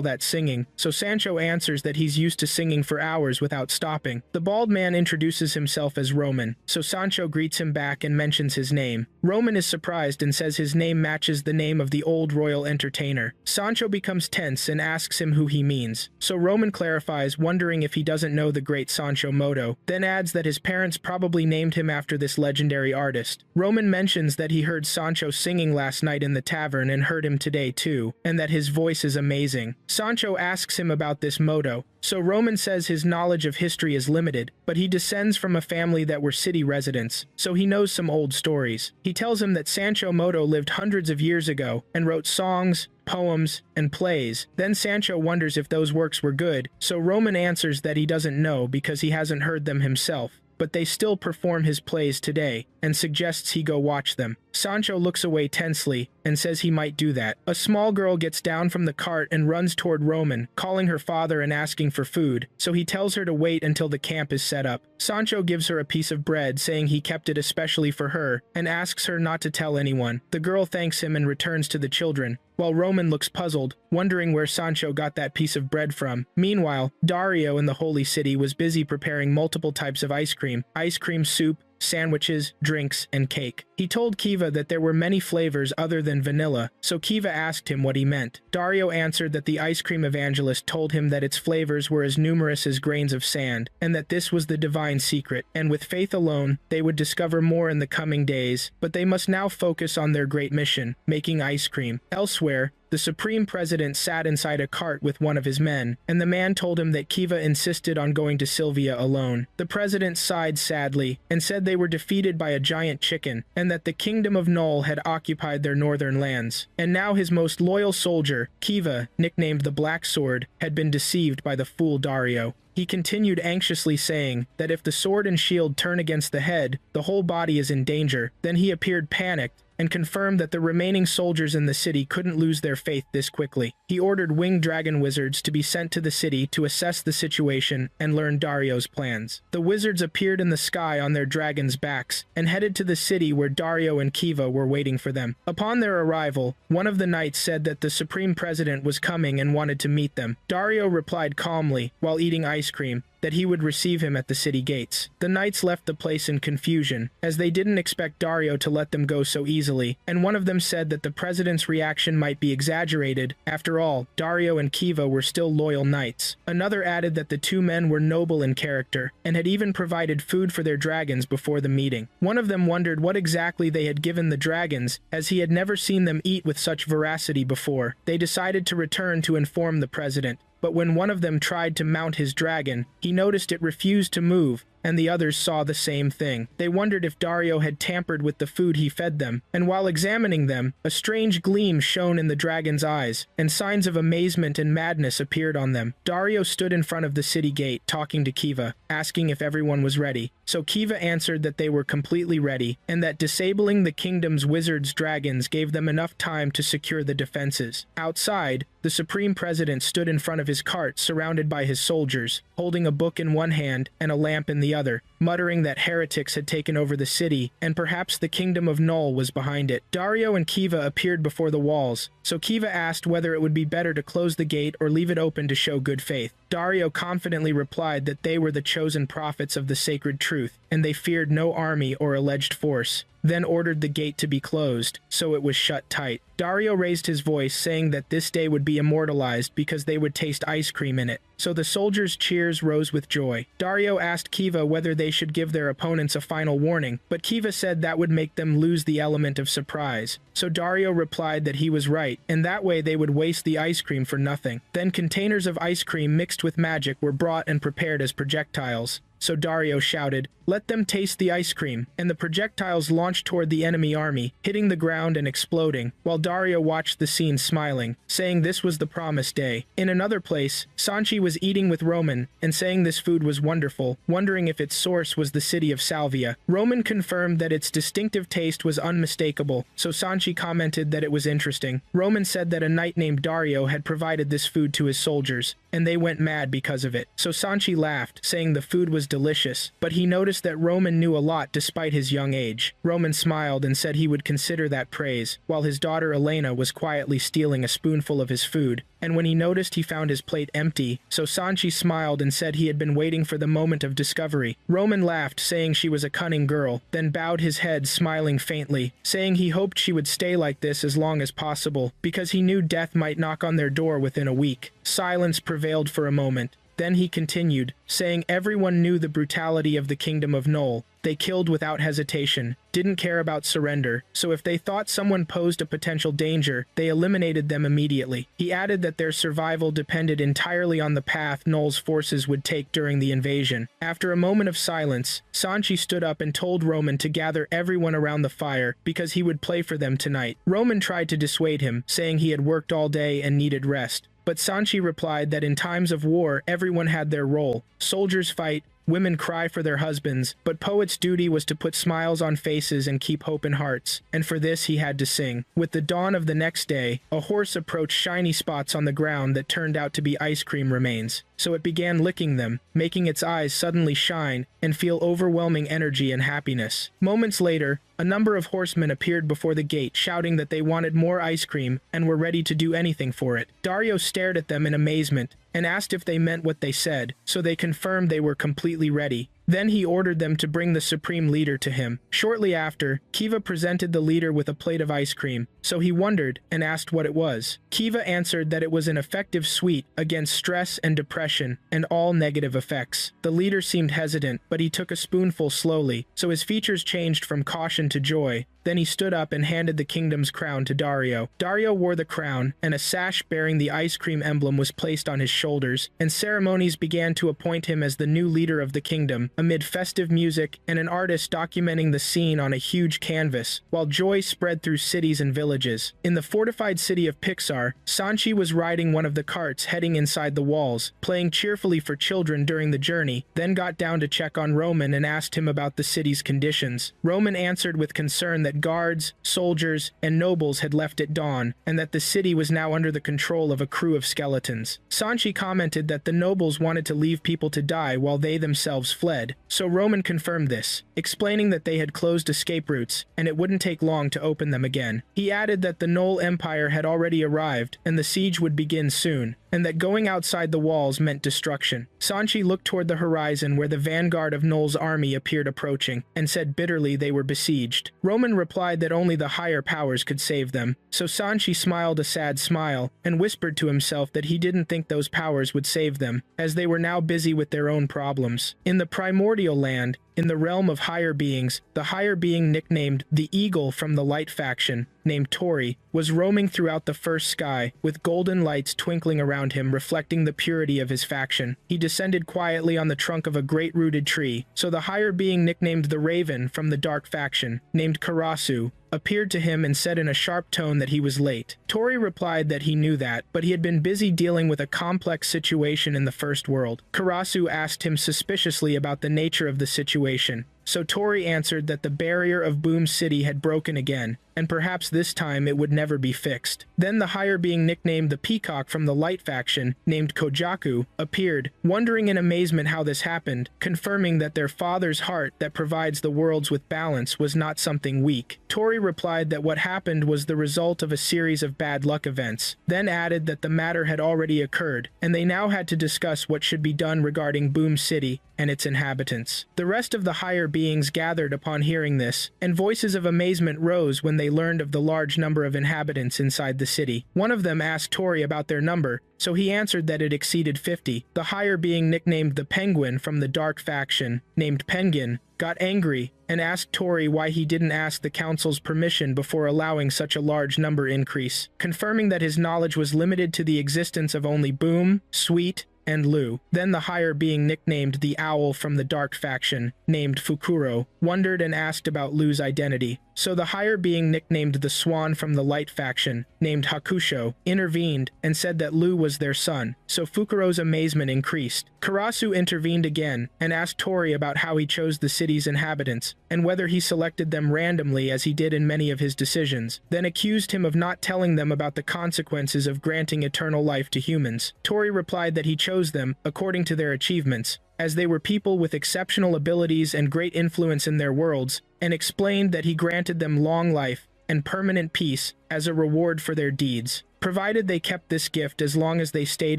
that singing, so Sancho answers that he's used to singing for hours without stopping. The bald man introduces himself as Roman, so Sancho greets him back and mentions his name. Roman is surprised and says his name matches the name of the old royal entertainer. Sancho becomes tense and asks him who he means, so Roman clarifies, wondering if he doesn't know the great Sancho Moto, then adds that his parents probably named him after this legendary artist. Roman mentions that he heard Sancho singing last night in the tavern and heard him today too, and that his voice is amazing. Sancho asks him about this motto, so Roman says his knowledge of history is limited, but he descends from a family that were city residents, so he knows some old stories. He tells him that Sancho Moto lived hundreds of years ago and wrote songs, poems, and plays. Then Sancho wonders if those works were good, so Roman answers that he doesn't know because he hasn't heard them himself, but they still perform his plays today, and suggests he go watch them. Sancho looks away tensely, and says he might do that. A small girl gets down from the cart and runs toward Roman, calling her father and asking for food, so he tells her to wait until the camp is set up. Sancho gives her a piece of bread, saying he kept it especially for her, and asks her not to tell anyone. The girl thanks him and returns to the children, while Roman looks puzzled, wondering where Sancho got that piece of bread from. Meanwhile, Dario in the Holy City was busy preparing multiple types of ice cream soup, sandwiches, drinks, and cake. He told Kiva that there were many flavors other than vanilla, so Kiva asked him what he meant. Dario answered that the ice cream evangelist told him that its flavors were as numerous as grains of sand, and that this was the divine secret, and with faith alone, they would discover more in the coming days, but they must now focus on their great mission, making ice cream. Elsewhere, the Supreme President sat inside a cart with one of his men, and the man told him that Kiva insisted on going to Sylvia alone. The president sighed sadly, and said they were defeated by a giant chicken, and that the Kingdom of Null had occupied their northern lands. And now his most loyal soldier, Kiva, nicknamed the Black Sword, had been deceived by the fool Dario. He continued anxiously saying that if the sword and shield turn against the head, the whole body is in danger. Then he appeared panicked, and confirmed that the remaining soldiers in the city couldn't lose their faith this quickly. He ordered winged dragon wizards to be sent to the city to assess the situation and learn Dario's plans. The wizards appeared in the sky on their dragons' backs, and headed to the city where Dario and Kiva were waiting for them. Upon their arrival, one of the knights said that the Supreme President was coming and wanted to meet them. Dario replied calmly, while eating ice cream, that he would receive him at the city gates. The knights left the place in confusion, as they didn't expect Dario to let them go so easily, and one of them said that the president's reaction might be exaggerated. After all, Dario and Kiva were still loyal knights. Another added that the two men were noble in character, and had even provided food for their dragons before the meeting. One of them wondered what exactly they had given the dragons, as he had never seen them eat with such voracity before. They decided to return to inform the president, but when one of them tried to mount his dragon, he noticed it refused to move, and the others saw the same thing. They wondered if Dario had tampered with the food he fed them, and while examining them, a strange gleam shone in the dragon's eyes, and signs of amazement and madness appeared on them. Dario stood in front of the city gate, talking to Kiva, asking if everyone was ready. So Kiva answered that they were completely ready, and that disabling the kingdom's wizards' dragons gave them enough time to secure the defenses. Outside, the Supreme President stood in front of his cart, surrounded by his soldiers, holding a book in one hand and a lamp in the other. muttering that heretics had taken over the city, and perhaps the kingdom of Null was behind it. Dario and Kiva appeared before the walls, so Kiva asked whether it would be better to close the gate or leave it open to show good faith. Dario confidently replied that they were the chosen prophets of the sacred truth, and they feared no army or alleged force, then ordered the gate to be closed, so it was shut tight. Dario raised his voice, saying that this day would be immortalized because they would taste ice cream in it, so the soldiers' cheers rose with joy. Dario asked Kiva whether they should give their opponents a final warning, but Kiva said that would make them lose the element of surprise. So Dario replied that he was right, and that way they would waste the ice cream for nothing. Then containers of ice cream mixed with magic were brought and prepared as projectiles. So Dario shouted, "Let them taste the ice cream," and the projectiles launched toward the enemy army, hitting the ground and exploding, while Dario watched the scene smiling, saying this was the promised day. In another place, Sanchi was eating with Roman, and saying this food was wonderful, wondering if its source was the city of Salvia. Roman confirmed that its distinctive taste was unmistakable, so Sanchi commented that it was interesting. Roman said that a knight named Dario had provided this food to his soldiers, and they went mad because of it. So Sanchi laughed, saying the food was delicious, but he noticed that Roman knew a lot despite his young age. Roman smiled and said he would consider that praise, while his daughter Elena was quietly stealing a spoonful of his food, and when he noticed he found his plate empty, so Sanchi smiled and said he had been waiting for the moment of discovery. Roman laughed, saying she was a cunning girl, then bowed his head, smiling faintly, saying he hoped she would stay like this as long as possible, because he knew death might knock on their door within a week. Silence prevailed for a moment. Then he continued, saying everyone knew the brutality of the kingdom of Null. They killed without hesitation, didn't care about surrender, so if they thought someone posed a potential danger, they eliminated them immediately. He added that their survival depended entirely on the path Null's forces would take during the invasion. After a moment of silence, Sanchi stood up and told Roman to gather everyone around the fire because he would play for them tonight. Roman tried to dissuade him, saying he had worked all day and needed rest. But Sanchi replied that in times of war, everyone had their role. Soldiers fight, women cry for their husbands, but poets' duty was to put smiles on faces and keep hope in hearts, and for this he had to sing. With the dawn of the next day, a horse approached shiny spots on the ground that turned out to be ice cream remains, so it began licking them, making its eyes suddenly shine and feel overwhelming energy and happiness. Moments later, a number of horsemen appeared before the gate, shouting that they wanted more ice cream and were ready to do anything for it. Dario stared at them in amazement and asked if they meant what they said, so they confirmed they were completely ready. Then he ordered them to bring the supreme leader to him. Shortly after, Kiva presented the leader with a plate of ice cream, so he wondered and asked what it was. Kiva answered that it was an effective sweet against stress and depression and all negative effects. The leader seemed hesitant, but he took a spoonful slowly, so his features changed from caution to joy. Then he stood up and handed the kingdom's crown to Dario. Dario wore the crown, and a sash bearing the ice cream emblem was placed on his shoulders, and ceremonies began to appoint him as the new leader of the kingdom, amid festive music and an artist documenting the scene on a huge canvas, while joy spread through cities and villages. In the fortified city of Pixar, Sanchi was riding one of the carts heading inside the walls, playing cheerfully for children during the journey, then got down to check on Roman and asked him about the city's conditions. Roman answered with concern that guards, soldiers, and nobles had left at dawn, and that the city was now under the control of a crew of skeletons. Sanchi commented that the nobles wanted to leave people to die while they themselves fled, so Roman confirmed this, explaining that they had closed escape routes, and it wouldn't take long to open them again. He added that the Null Empire had already arrived, and the siege would begin soon, and that going outside the walls meant destruction. Sanchi looked toward the horizon where the vanguard of Null's army appeared approaching, and said bitterly they were besieged. Roman replied that only the higher powers could save them, so Sanchi smiled a sad smile, and whispered to himself that he didn't think those powers would save them, as they were now busy with their own problems. In the primordial land, in the realm of higher beings, the higher being nicknamed the Eagle from the Light faction, named Tori, was roaming throughout the first sky, with golden lights twinkling around him reflecting the purity of his faction. He descended quietly on the trunk of a great rooted tree, so the higher being nicknamed the Raven from the Dark faction, named Karasu, appeared to him and said in a sharp tone that he was late. Tori replied that he knew that, but he had been busy dealing with a complex situation in the First World. Karasu asked him suspiciously about the nature of the situation, so Tori answered that the barrier of Boom City had broken again, and perhaps this time it would never be fixed. Then the higher being nicknamed the Peacock from the Light faction, named Kojaku, appeared, wondering in amazement how this happened, confirming that their father's heart that provides the worlds with balance was not something weak. Tori replied that what happened was the result of a series of bad luck events, then added that the matter had already occurred, and they now had to discuss what should be done regarding Boom City and its inhabitants. The rest of the higher beings gathered upon hearing this, and voices of amazement rose when they learned of the large number of inhabitants inside the city. One of them asked Tori about their number, so he answered that it exceeded 50. The higher being nicknamed the Penguin from the Dark faction, named Penguin, got angry and asked Tori why he didn't ask the council's permission before allowing such a large number increase, confirming that his knowledge was limited to the existence of only Boom, Sweet, and Lu. Then the higher being nicknamed the Owl from the Dark faction, named Fukuro, wondered and asked about Lu's identity. So the higher being nicknamed the Swan from the Light faction, named Hakusho, intervened and said that Lu was their son, so Fukuro's amazement increased. Karasu intervened again and asked Tori about how he chose the city's inhabitants, and whether he selected them randomly as he did in many of his decisions, then accused him of not telling them about the consequences of granting eternal life to humans. Tori replied that he chose them according to their achievements, as they were people with exceptional abilities and great influence in their worlds, and explained that he granted them long life and permanent peace as a reward for their deeds, provided they kept this gift as long as they stayed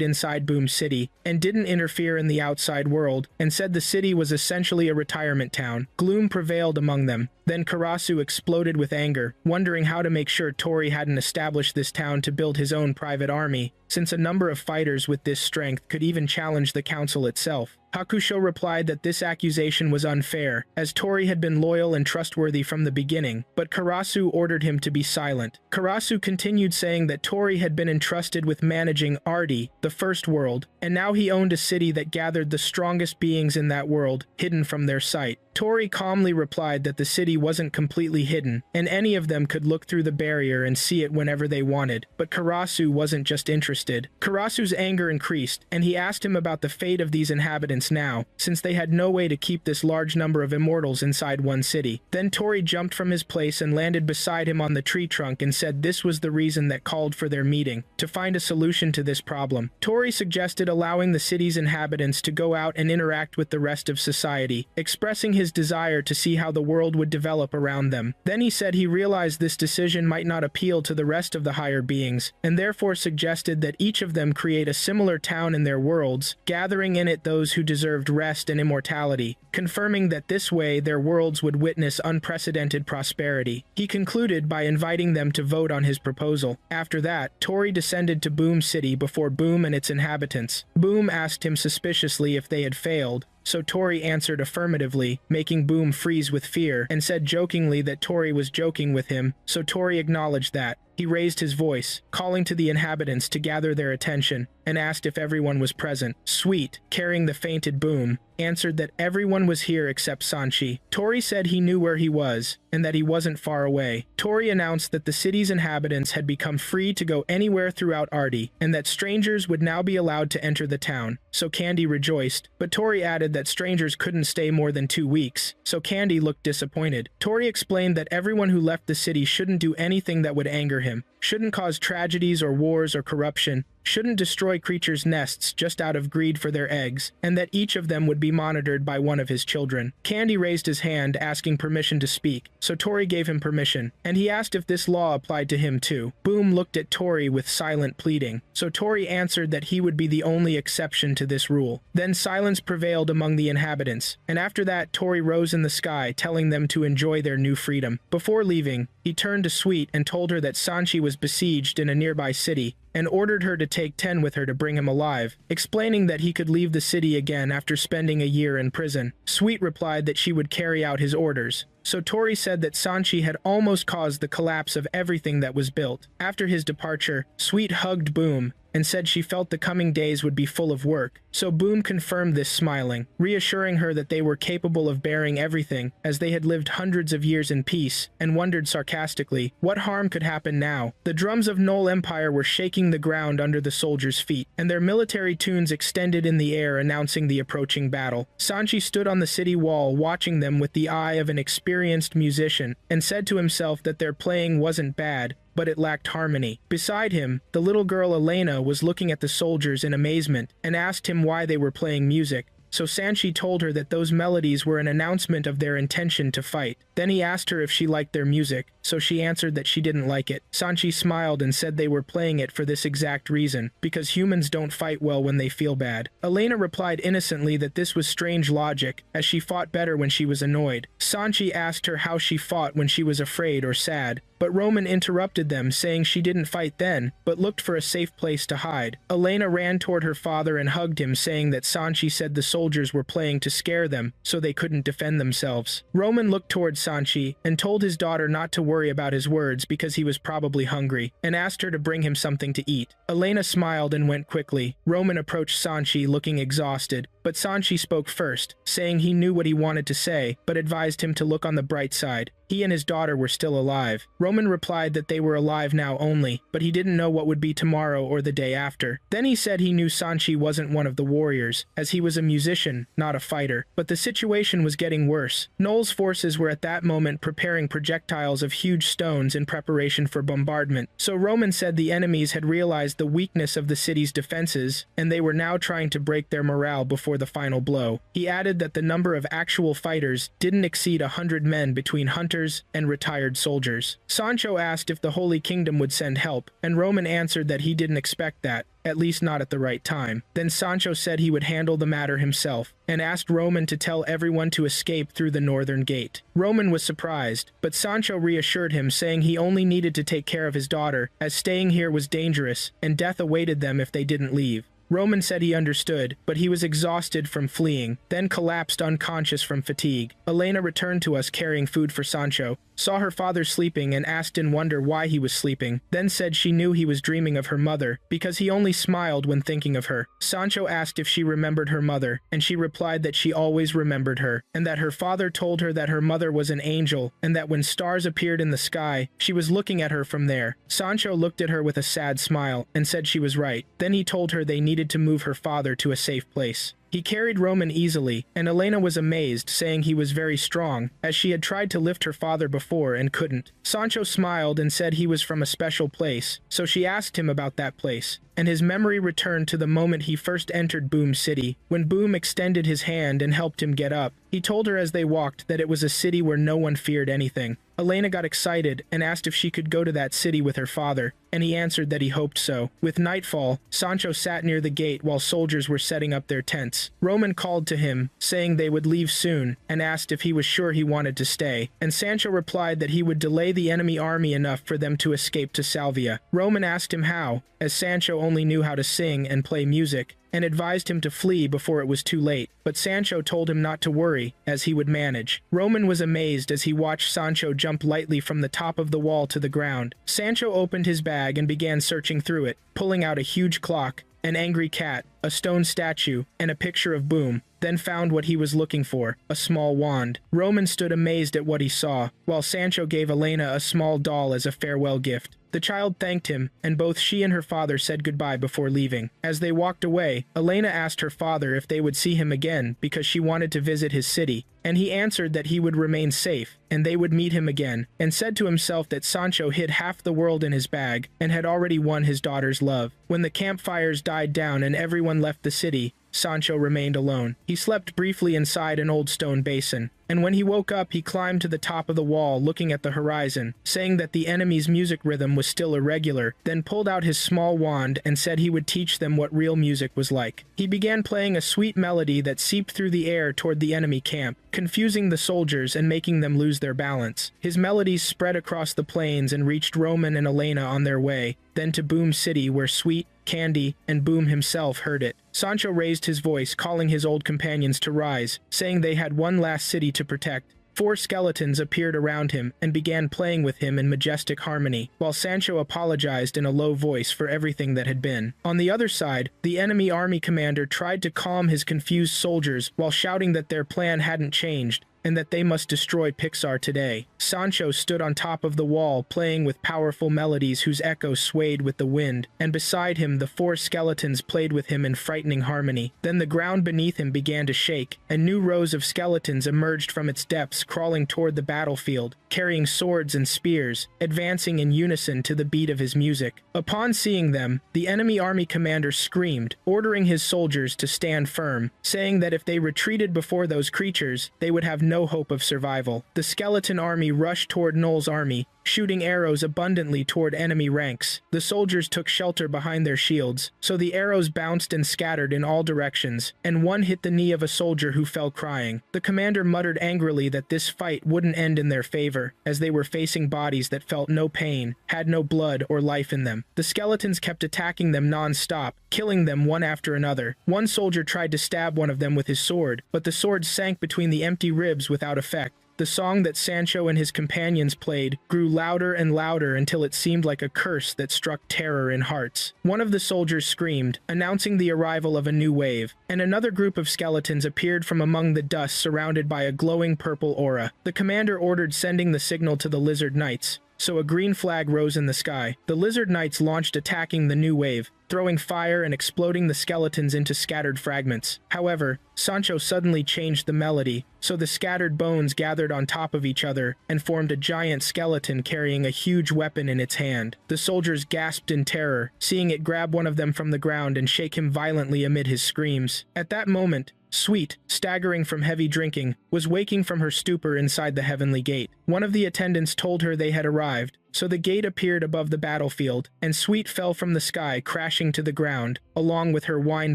inside Boom City and didn't interfere in the outside world, and said the city was essentially a retirement town. Gloom prevailed among them. Then Karasu exploded with anger, wondering how to make sure Tori hadn't established this town to build his own private army, since a number of fighters with this strength could even challenge the council itself. Hakusho replied that this accusation was unfair, as Tori had been loyal and trustworthy from the beginning, but Karasu ordered him to be silent. Karasu continued saying that Tori had been entrusted with managing Ardi, the first world, and now he owned a city that gathered the strongest beings in that world, hidden from their sight. Tori calmly replied that the city wasn't completely hidden, and any of them could look through the barrier and see it whenever they wanted, but Karasu wasn't just interested. Karasu's anger increased, and he asked him about the fate of these inhabitants now, since they had no way to keep this large number of immortals inside one city. Then Tori jumped from his place and landed beside him on the tree trunk and said this was the reason that called for their meeting, to find a solution to this problem. Tori suggested allowing the city's inhabitants to go out and interact with the rest of society, expressing his desire to see how the world would develop around them. Then he said he realized this decision might not appeal to the rest of the higher beings, and therefore suggested that each of them create a similar town in their worlds, gathering in it those who deserved rest and immortality, confirming that this way their worlds would witness unprecedented prosperity. He concluded by inviting them to vote on his proposal. After that, Tori descended to Boom City before Boom and its inhabitants. Boom asked him suspiciously if they had failed, so Tori answered affirmatively, making Boom freeze with fear, and said jokingly that Tori was joking with him, so Tori acknowledged that. He raised his voice, calling to the inhabitants to gather their attention, and asked if everyone was present. Sweet, carrying the fainted Boom, answered that everyone was here except Sanchi. Tori said he knew where he was, and that he wasn't far away. Tori announced that the city's inhabitants had become free to go anywhere throughout Ardi, and that strangers would now be allowed to enter the town, so Candy rejoiced, but Tori added that strangers couldn't stay more than 2 weeks, so Candy looked disappointed. Tori explained that everyone who left the city shouldn't do anything that would anger him, shouldn't cause tragedies or wars or corruption, shouldn't destroy creatures' nests just out of greed for their eggs, and that each of them would be monitored by one of his children. Candy raised his hand, asking permission to speak, so Tori gave him permission, and he asked if this law applied to him too. Boom looked at Tori with silent pleading, so Tori answered that he would be the only exception to this rule. Then silence prevailed among the inhabitants, and after that Tori rose in the sky, telling them to enjoy their new freedom. Before leaving, he turned to Sweet and told her that Sanchi was besieged in a nearby city, and ordered her to take 10 with her to bring him alive, explaining that he could leave the city again after spending a year in prison. Sweet replied that she would carry out his orders, so Tori said that Sanchi had almost caused the collapse of everything that was built. After his departure, Sweet hugged Boom and said she felt the coming days would be full of work, so Boom confirmed this smiling, reassuring her that they were capable of bearing everything as they had lived hundreds of years in peace, and wondered sarcastically, what harm could happen now? The drums of Null Empire were shaking the ground under the soldiers' feet, and their military tunes extended in the air announcing the approaching battle. Sanchi stood on the city wall watching them with the eye of an experienced experienced musician, and said to himself that their playing wasn't bad, but it lacked harmony. Beside him, the little girl Elena was looking at the soldiers in amazement and asked him why they were playing music. So Sanchi told her that those melodies were an announcement of their intention to fight. Then he asked her if she liked their music, so she answered that she didn't like it. Sanchi smiled and said they were playing it for this exact reason, because humans don't fight well when they feel bad. Elena replied innocently that this was strange logic, as she fought better when she was annoyed. Sanchi asked her how she fought when she was afraid or sad, but Roman interrupted them, saying she didn't fight then, but looked for a safe place to hide. Elena ran toward her father and hugged him, saying that Sanchi said the soldiers were playing to scare them, so they couldn't defend themselves. Roman looked toward Sanchi and told his daughter not to worry about his words because he was probably hungry, and asked her to bring him something to eat. Elena smiled and went quickly. Roman approached Sanchi looking exhausted, but Sanchi spoke first, saying he knew what he wanted to say, but advised him to look on the bright side. He and his daughter were still alive. Roman replied that they were alive now only, but he didn't know what would be tomorrow or the day after. Then he said he knew Sanchi wasn't one of the warriors, as he was a musician, not a fighter. But the situation was getting worse. Noel's forces were at that moment preparing projectiles of huge stones in preparation for bombardment. So Roman said the enemies had realized the weakness of the city's defenses, and they were now trying to break their morale before the final blow. He added that the number of actual fighters didn't exceed 100 men between hunters and retired soldiers. Sancho asked if the Holy Kingdom would send help, and Roman answered that he didn't expect that, at least not at the right time. Then Sancho said he would handle the matter himself, and asked Roman to tell everyone to escape through the northern gate. Roman was surprised, but Sancho reassured him, saying he only needed to take care of his daughter, as staying here was dangerous, and death awaited them if they didn't leave. Roman said he understood, but he was exhausted from fleeing, then collapsed unconscious from fatigue. Elena returned to us carrying food for Sancho, saw her father sleeping and asked in wonder why he was sleeping, then said she knew he was dreaming of her mother, because he only smiled when thinking of her. Sancho asked if she remembered her mother, and she replied that she always remembered her, and that her father told her that her mother was an angel, and that when stars appeared in the sky, she was looking at her from there. Sancho looked at her with a sad smile, and said she was right. Then he told her they needed to move her father to a safe place. He carried Roman easily, and Elena was amazed, saying he was very strong, as she had tried to lift her father before and couldn't. Sancho smiled and said he was from a special place, so she asked him about that place, and his memory returned to the moment he first entered Boom City, when Boom extended his hand and helped him get up. He told her as they walked that it was a city where no one feared anything. Elena got excited and asked if she could go to that city with her father, and he answered that he hoped so. With nightfall, Sancho sat near the gate while soldiers were setting up their tents. Roman called to him, saying they would leave soon, and asked if he was sure he wanted to stay, and Sancho replied that he would delay the enemy army enough for them to escape to Salvia. Roman asked him how, as Sancho only knew how to sing and play music, and advised him to flee before it was too late, but Sancho told him not to worry, as he would manage. Roman was amazed as he watched Sancho jump lightly from the top of the wall to the ground. Sancho opened his bag and began searching through it, pulling out a huge clock, an angry cat, a stone statue, and a picture of Boom, then found what he was looking for, a small wand. Roman stood amazed at what he saw, while Sancho gave Elena a small doll as a farewell gift. The child thanked him, and both she and her father said goodbye before leaving. As they walked away, Elena asked her father if they would see him again because she wanted to visit his city, and he answered that he would remain safe, and they would meet him again, and said to himself that Sancho hid half the world in his bag, and had already won his daughter's love. When the campfires died down and everyone left the city, Sancho remained alone. He slept briefly inside an old stone basin, and when he woke up he climbed to the top of the wall looking at the horizon, saying that the enemy's music rhythm was still irregular, then pulled out his small wand and said he would teach them what real music was like. He began playing a sweet melody that seeped through the air toward the enemy camp, confusing the soldiers and making them lose their balance. His melodies spread across the plains and reached Roman and Elena on their way, then to Boom City where Sweet, Candy, and Boom himself heard it. Sancho raised his voice, calling his old companions to rise, saying they had one last city to protect. 4 skeletons appeared around him and began playing with him in majestic harmony, while Sancho apologized in a low voice for everything that had been. On the other side, the enemy army commander tried to calm his confused soldiers while shouting that their plan hadn't changed, and that they must destroy Pixar today. Sancho stood on top of the wall, playing with powerful melodies whose echo swayed with the wind, and beside him the 4 skeletons played with him in frightening harmony. Then the ground beneath him began to shake, and new rows of skeletons emerged from its depths, crawling toward the battlefield, carrying swords and spears, advancing in unison to the beat of his music. Upon seeing them, the enemy army commander screamed, ordering his soldiers to stand firm, saying that if they retreated before those creatures, they would have no hope of survival. The skeleton army rushed toward Null's army, shooting arrows abundantly toward enemy ranks. The soldiers took shelter behind their shields, so the arrows bounced and scattered in all directions, and one hit the knee of a soldier who fell crying. The commander muttered angrily that this fight wouldn't end in their favor, as they were facing bodies that felt no pain, had no blood or life in them. The skeletons kept attacking them non-stop, killing them one after another. One soldier tried to stab one of them with his sword, but the sword sank between the empty ribs without effect. The song that Sancho and his companions played grew louder and louder until it seemed like a curse that struck terror in hearts. One of the soldiers screamed, announcing the arrival of a new wave, and another group of skeletons appeared from among the dust surrounded by a glowing purple aura. The commander ordered sending the signal to the lizard knights, so a green flag rose in the sky. The lizard knights launched attacking the new wave, throwing fire and exploding the skeletons into scattered fragments. However, Sancho suddenly changed the melody, so the scattered bones gathered on top of each other and formed a giant skeleton carrying a huge weapon in its hand. The soldiers gasped in terror, seeing it grab one of them from the ground and shake him violently amid his screams. At that moment, Sweet, staggering from heavy drinking, was waking from her stupor inside the heavenly gate. One of the attendants told her they had arrived, so the gate appeared above the battlefield, and Sweet fell from the sky, crashing to the ground, along with her wine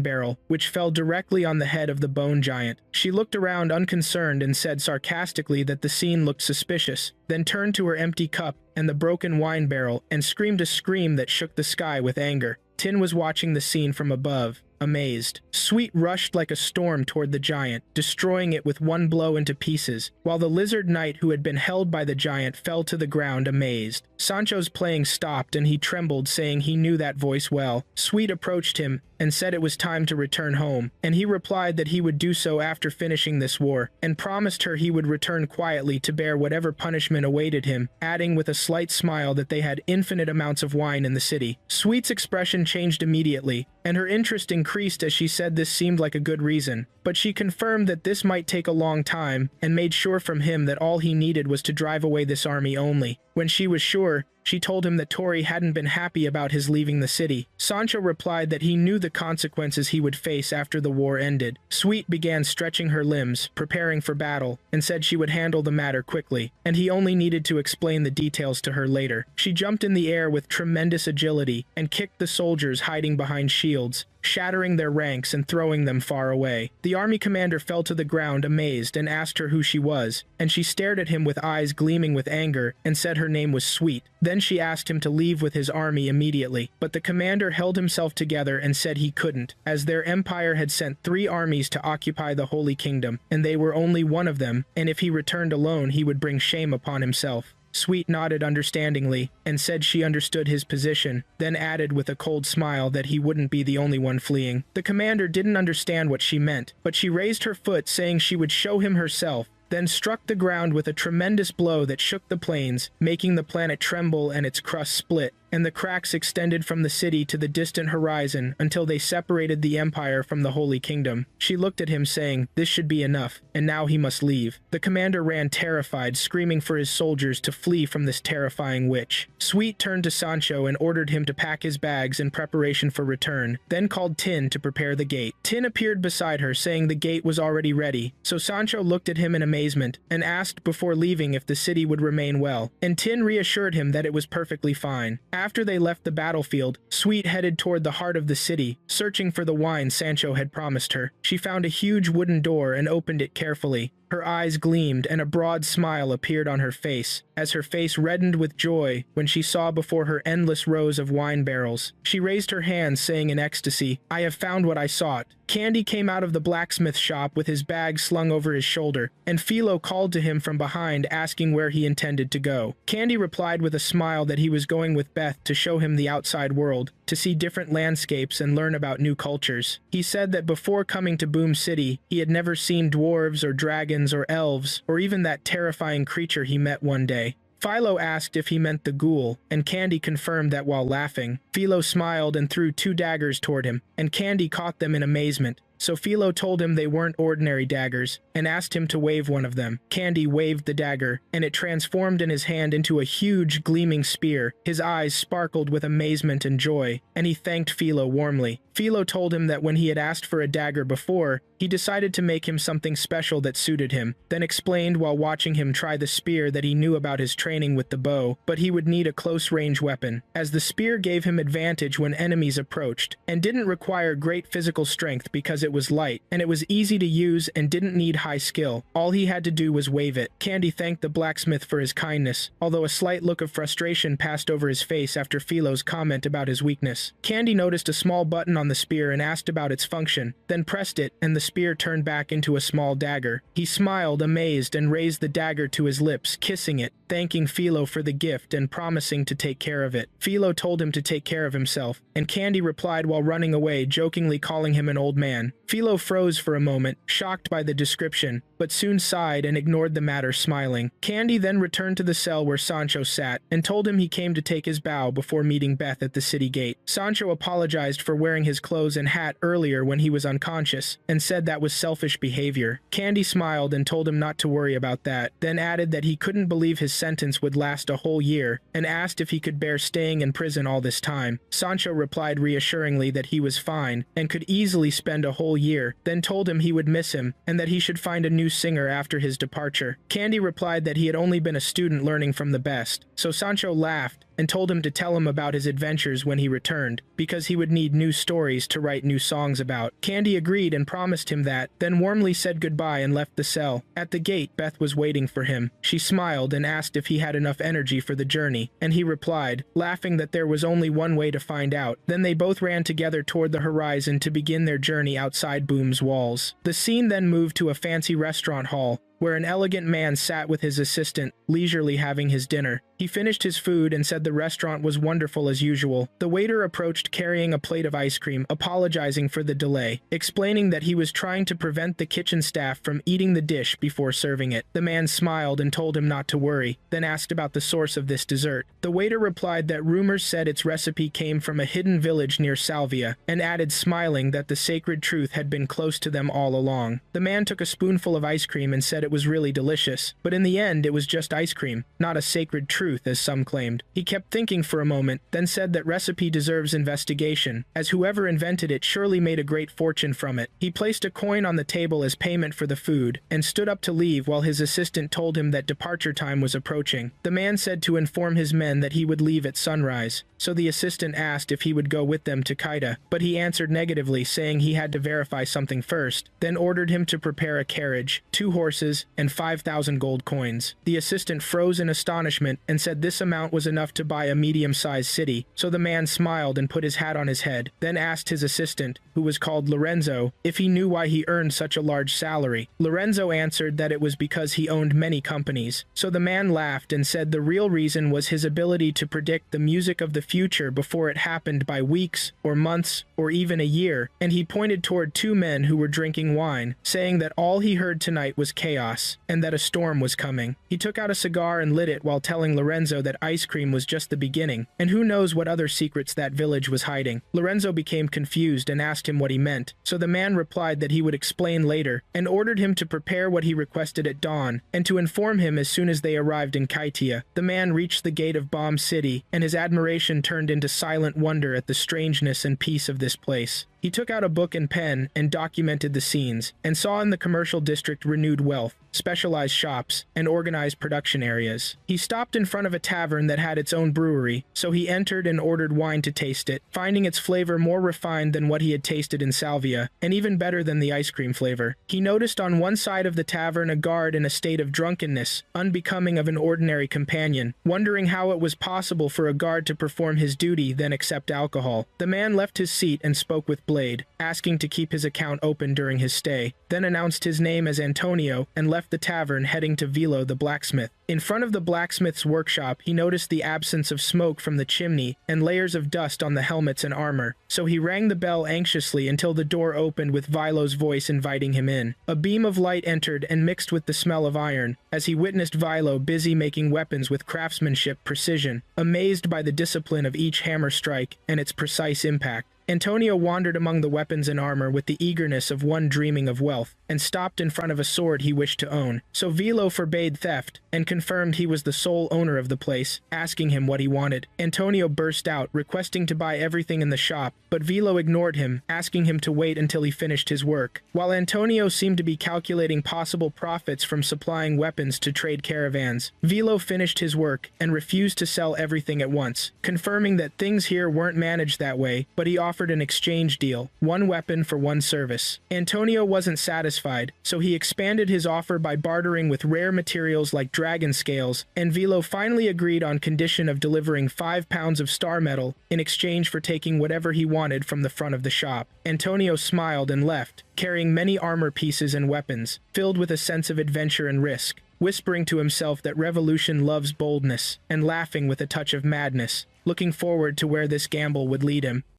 barrel, which fell directly on the head of the bone giant. She looked around unconcerned and said sarcastically that the scene looked suspicious, then turned to her empty cup and the broken wine barrel and screamed a scream that shook the sky with anger. Tin was watching the scene from above, amazed. Sweet rushed like a storm toward the giant, destroying it with one blow into pieces, while the lizard knight who had been held by the giant fell to the ground amazed. Sancho's playing stopped and he trembled, saying he knew that voice well. Sweet approached him and said it was time to return home, and he replied that he would do so after finishing this war, and promised her he would return quietly to bear whatever punishment awaited him, adding with a slight smile that they had infinite amounts of wine in the city. Sweet's expression changed immediately, and her interest increased as she said this seemed like a good reason, but she confirmed that this might take a long time, and made sure from him that all he needed was to drive away this army only. When she was sure, she told him that Tori hadn't been happy about his leaving the city. Sancho replied that he knew the consequences he would face after the war ended. Sweet began stretching her limbs, preparing for battle, and said she would handle the matter quickly, and he only needed to explain the details to her later. She jumped in the air with tremendous agility and kicked the soldiers hiding behind shields, shattering their ranks and throwing them far away. The army commander fell to the ground amazed and asked her who she was, and she stared at him with eyes gleaming with anger and said her name was Sweet. Then she asked him to leave with his army immediately, but the commander held himself together and said he couldn't, as their empire had sent 3 armies to occupy the Holy Kingdom, and they were only one of them, and if he returned alone he would bring shame upon himself. Sweet nodded understandingly and said she understood his position, then added with a cold smile that he wouldn't be the only one fleeing. The commander didn't understand what she meant, but she raised her foot saying she would show him herself, then struck the ground with a tremendous blow that shook the plains, making the planet tremble and its crust split, and the cracks extended from the city to the distant horizon until they separated the empire from the Holy Kingdom. She looked at him saying, "This should be enough, and now he must leave." The commander ran terrified, screaming for his soldiers to flee from this terrifying witch. Sweet turned to Sancho and ordered him to pack his bags in preparation for return, then called Tin to prepare the gate. Tin appeared beside her, saying the gate was already ready, so Sancho looked at him in amazement and asked before leaving if the city would remain well, and Tin reassured him that it was perfectly fine. After they left the battlefield, Sweet headed toward the heart of the city, searching for the wine Sancho had promised her. She found a huge wooden door and opened it carefully. Her eyes gleamed and a broad smile appeared on her face, as her face reddened with joy when she saw before her endless rows of wine barrels. She raised her hands, saying in ecstasy, "I have found what I sought." Candy came out of the blacksmith shop with his bag slung over his shoulder, and Philo called to him from behind, asking where he intended to go. Candy replied with a smile that he was going with Beth to show him the outside world, to see different landscapes and learn about new cultures. He said that before coming to Boom City, he had never seen dwarves or dragons dragons or elves, or even that terrifying creature he met one day. Philo asked if he meant the ghoul, and Candy confirmed that while laughing. Philo smiled and threw 2 daggers toward him, and Candy caught them in amazement. So Philo told him they weren't ordinary daggers, and asked him to wave one of them. Candy waved the dagger, and it transformed in his hand into a huge, gleaming spear. His eyes sparkled with amazement and joy, and he thanked Philo warmly. Philo told him that when he had asked for a dagger before, he decided to make him something special that suited him, then explained while watching him try the spear that he knew about his training with the bow, but he would need a close-range weapon, as the spear gave him advantage when enemies approached, and didn't require great physical strength because it was light, and it was easy to use and didn't need high skill. All he had to do was wave it. Candy thanked the blacksmith for his kindness, although a slight look of frustration passed over his face after Philo's comment about his weakness. Candy noticed a small button on the spear and asked about its function, then pressed it, and the spear turned back into a small dagger. He smiled, amazed, and raised the dagger to his lips, kissing it, thanking Philo for the gift and promising to take care of it. Philo told him to take care of himself, and Candy replied while running away, jokingly calling him an old man. Philo froze for a moment, shocked by the description, but soon sighed and ignored the matter, smiling. Candy then returned to the cell where Sancho sat, and told him he came to take his bow before meeting Beth at the city gate. Sancho apologized for wearing his clothes and hat earlier when he was unconscious, and said that was selfish behavior. Candy smiled and told him not to worry about that, then added that he couldn't believe his sentence would last a whole year, and asked if he could bear staying in prison all this time. Sancho replied reassuringly that he was fine, and could easily spend a whole year, then told him he would miss him, and that he should find a new singer after his departure. Candy replied that he had only been a student learning from the best, so Sancho laughed and told him to tell him about his adventures when he returned, because he would need new stories to write new songs about. Candy agreed and promised him that, then warmly said goodbye and left the cell. At the gate, Beth was waiting for him. She smiled and asked if he had enough energy for the journey, and he replied, laughing that there was only one way to find out. Then they both ran together toward the horizon to begin their journey outside Boom's walls. The scene then moved to a fancy restaurant hall, where an elegant man sat with his assistant, leisurely having his dinner. He finished his food and said the restaurant was wonderful as usual. The waiter approached carrying a plate of ice cream, apologizing for the delay, explaining that he was trying to prevent the kitchen staff from eating the dish before serving it. The man smiled and told him not to worry, then asked about the source of this dessert. The waiter replied that rumors said its recipe came from a hidden village near Salvia, and added, smiling, that the sacred truth had been close to them all along. The man took a spoonful of ice cream and said it was really delicious, but in the end it was just ice cream, not a sacred truth as some claimed. He kept thinking for a moment, then said that recipe deserves investigation, as whoever invented it surely made a great fortune from it. He placed a coin on the table as payment for the food, and stood up to leave while his assistant told him that departure time was approaching. The man said to inform his men that he would leave at sunrise, so the assistant asked if he would go with them to Kaida, but he answered negatively, saying he had to verify something first, then ordered him to prepare a carriage, 2 horses, and 5,000 gold coins. The assistant froze in astonishment and said this amount was enough to buy a medium-sized city, so the man smiled and put his hat on his head, then asked his assistant, who was called Lorenzo, if he knew why he earned such a large salary. Lorenzo answered that it was because he owned many companies, so the man laughed and said the real reason was his ability to predict the music of the future before it happened by weeks, or months, or even a year, and he pointed toward 2 men who were drinking wine, saying that all he heard tonight was chaos, and that a storm was coming. He took out a cigar and lit it while telling Lorenzo that ice cream was just the beginning, and who knows what other secrets that village was hiding. Lorenzo became confused and asked him what he meant, so the man replied that he would explain later, and ordered him to prepare what he requested at dawn, and to inform him as soon as they arrived in Kaitia. The man reached the gate of Bomb City, and his admiration turned into silent wonder at the strangeness and peace of this place. He took out a book and pen and documented the scenes, and saw in the commercial district renewed wealth, specialized shops, and organized production areas. He stopped in front of a tavern that had its own brewery, so he entered and ordered wine to taste it, finding its flavor more refined than what he had tasted in Salvia, and even better than the ice cream flavor. He noticed on one side of the tavern a guard in a state of drunkenness, unbecoming of an ordinary companion, wondering how it was possible for a guard to perform his duty then accept alcohol. The man left his seat and spoke with Blade, asking to keep his account open during his stay, then announced his name as Antonio and left left the tavern, heading to Vilo the blacksmith. In front of the blacksmith's workshop, he noticed the absence of smoke from the chimney and layers of dust on the helmets and armor, so he rang the bell anxiously until the door opened with Vilo's voice inviting him in. A beam of light entered and mixed with the smell of iron, as he witnessed Vilo busy making weapons with craftsmanship precision, amazed by the discipline of each hammer strike and its precise impact. Antonio wandered among the weapons and armor with the eagerness of one dreaming of wealth, and stopped in front of a sword he wished to own. So Vilo forbade theft, and confirmed he was the sole owner of the place, asking him what he wanted. Antonio burst out, requesting to buy everything in the shop, but Vilo ignored him, asking him to wait until he finished his work. While Antonio seemed to be calculating possible profits from supplying weapons to trade caravans, Vilo finished his work and refused to sell everything at once, confirming that things here weren't managed that way, but he offered an exchange deal, one weapon for one service. Antonio wasn't satisfied, so he expanded his offer by bartering with rare materials like dragon scales, and Vilo finally agreed on condition of delivering 5 pounds of star metal in exchange for taking whatever he wanted from the front of the shop. Antonio smiled and left, carrying many armor pieces and weapons, filled with a sense of adventure and risk, whispering to himself that revolution loves boldness, and laughing with a touch of madness, looking forward to where this gamble would lead him.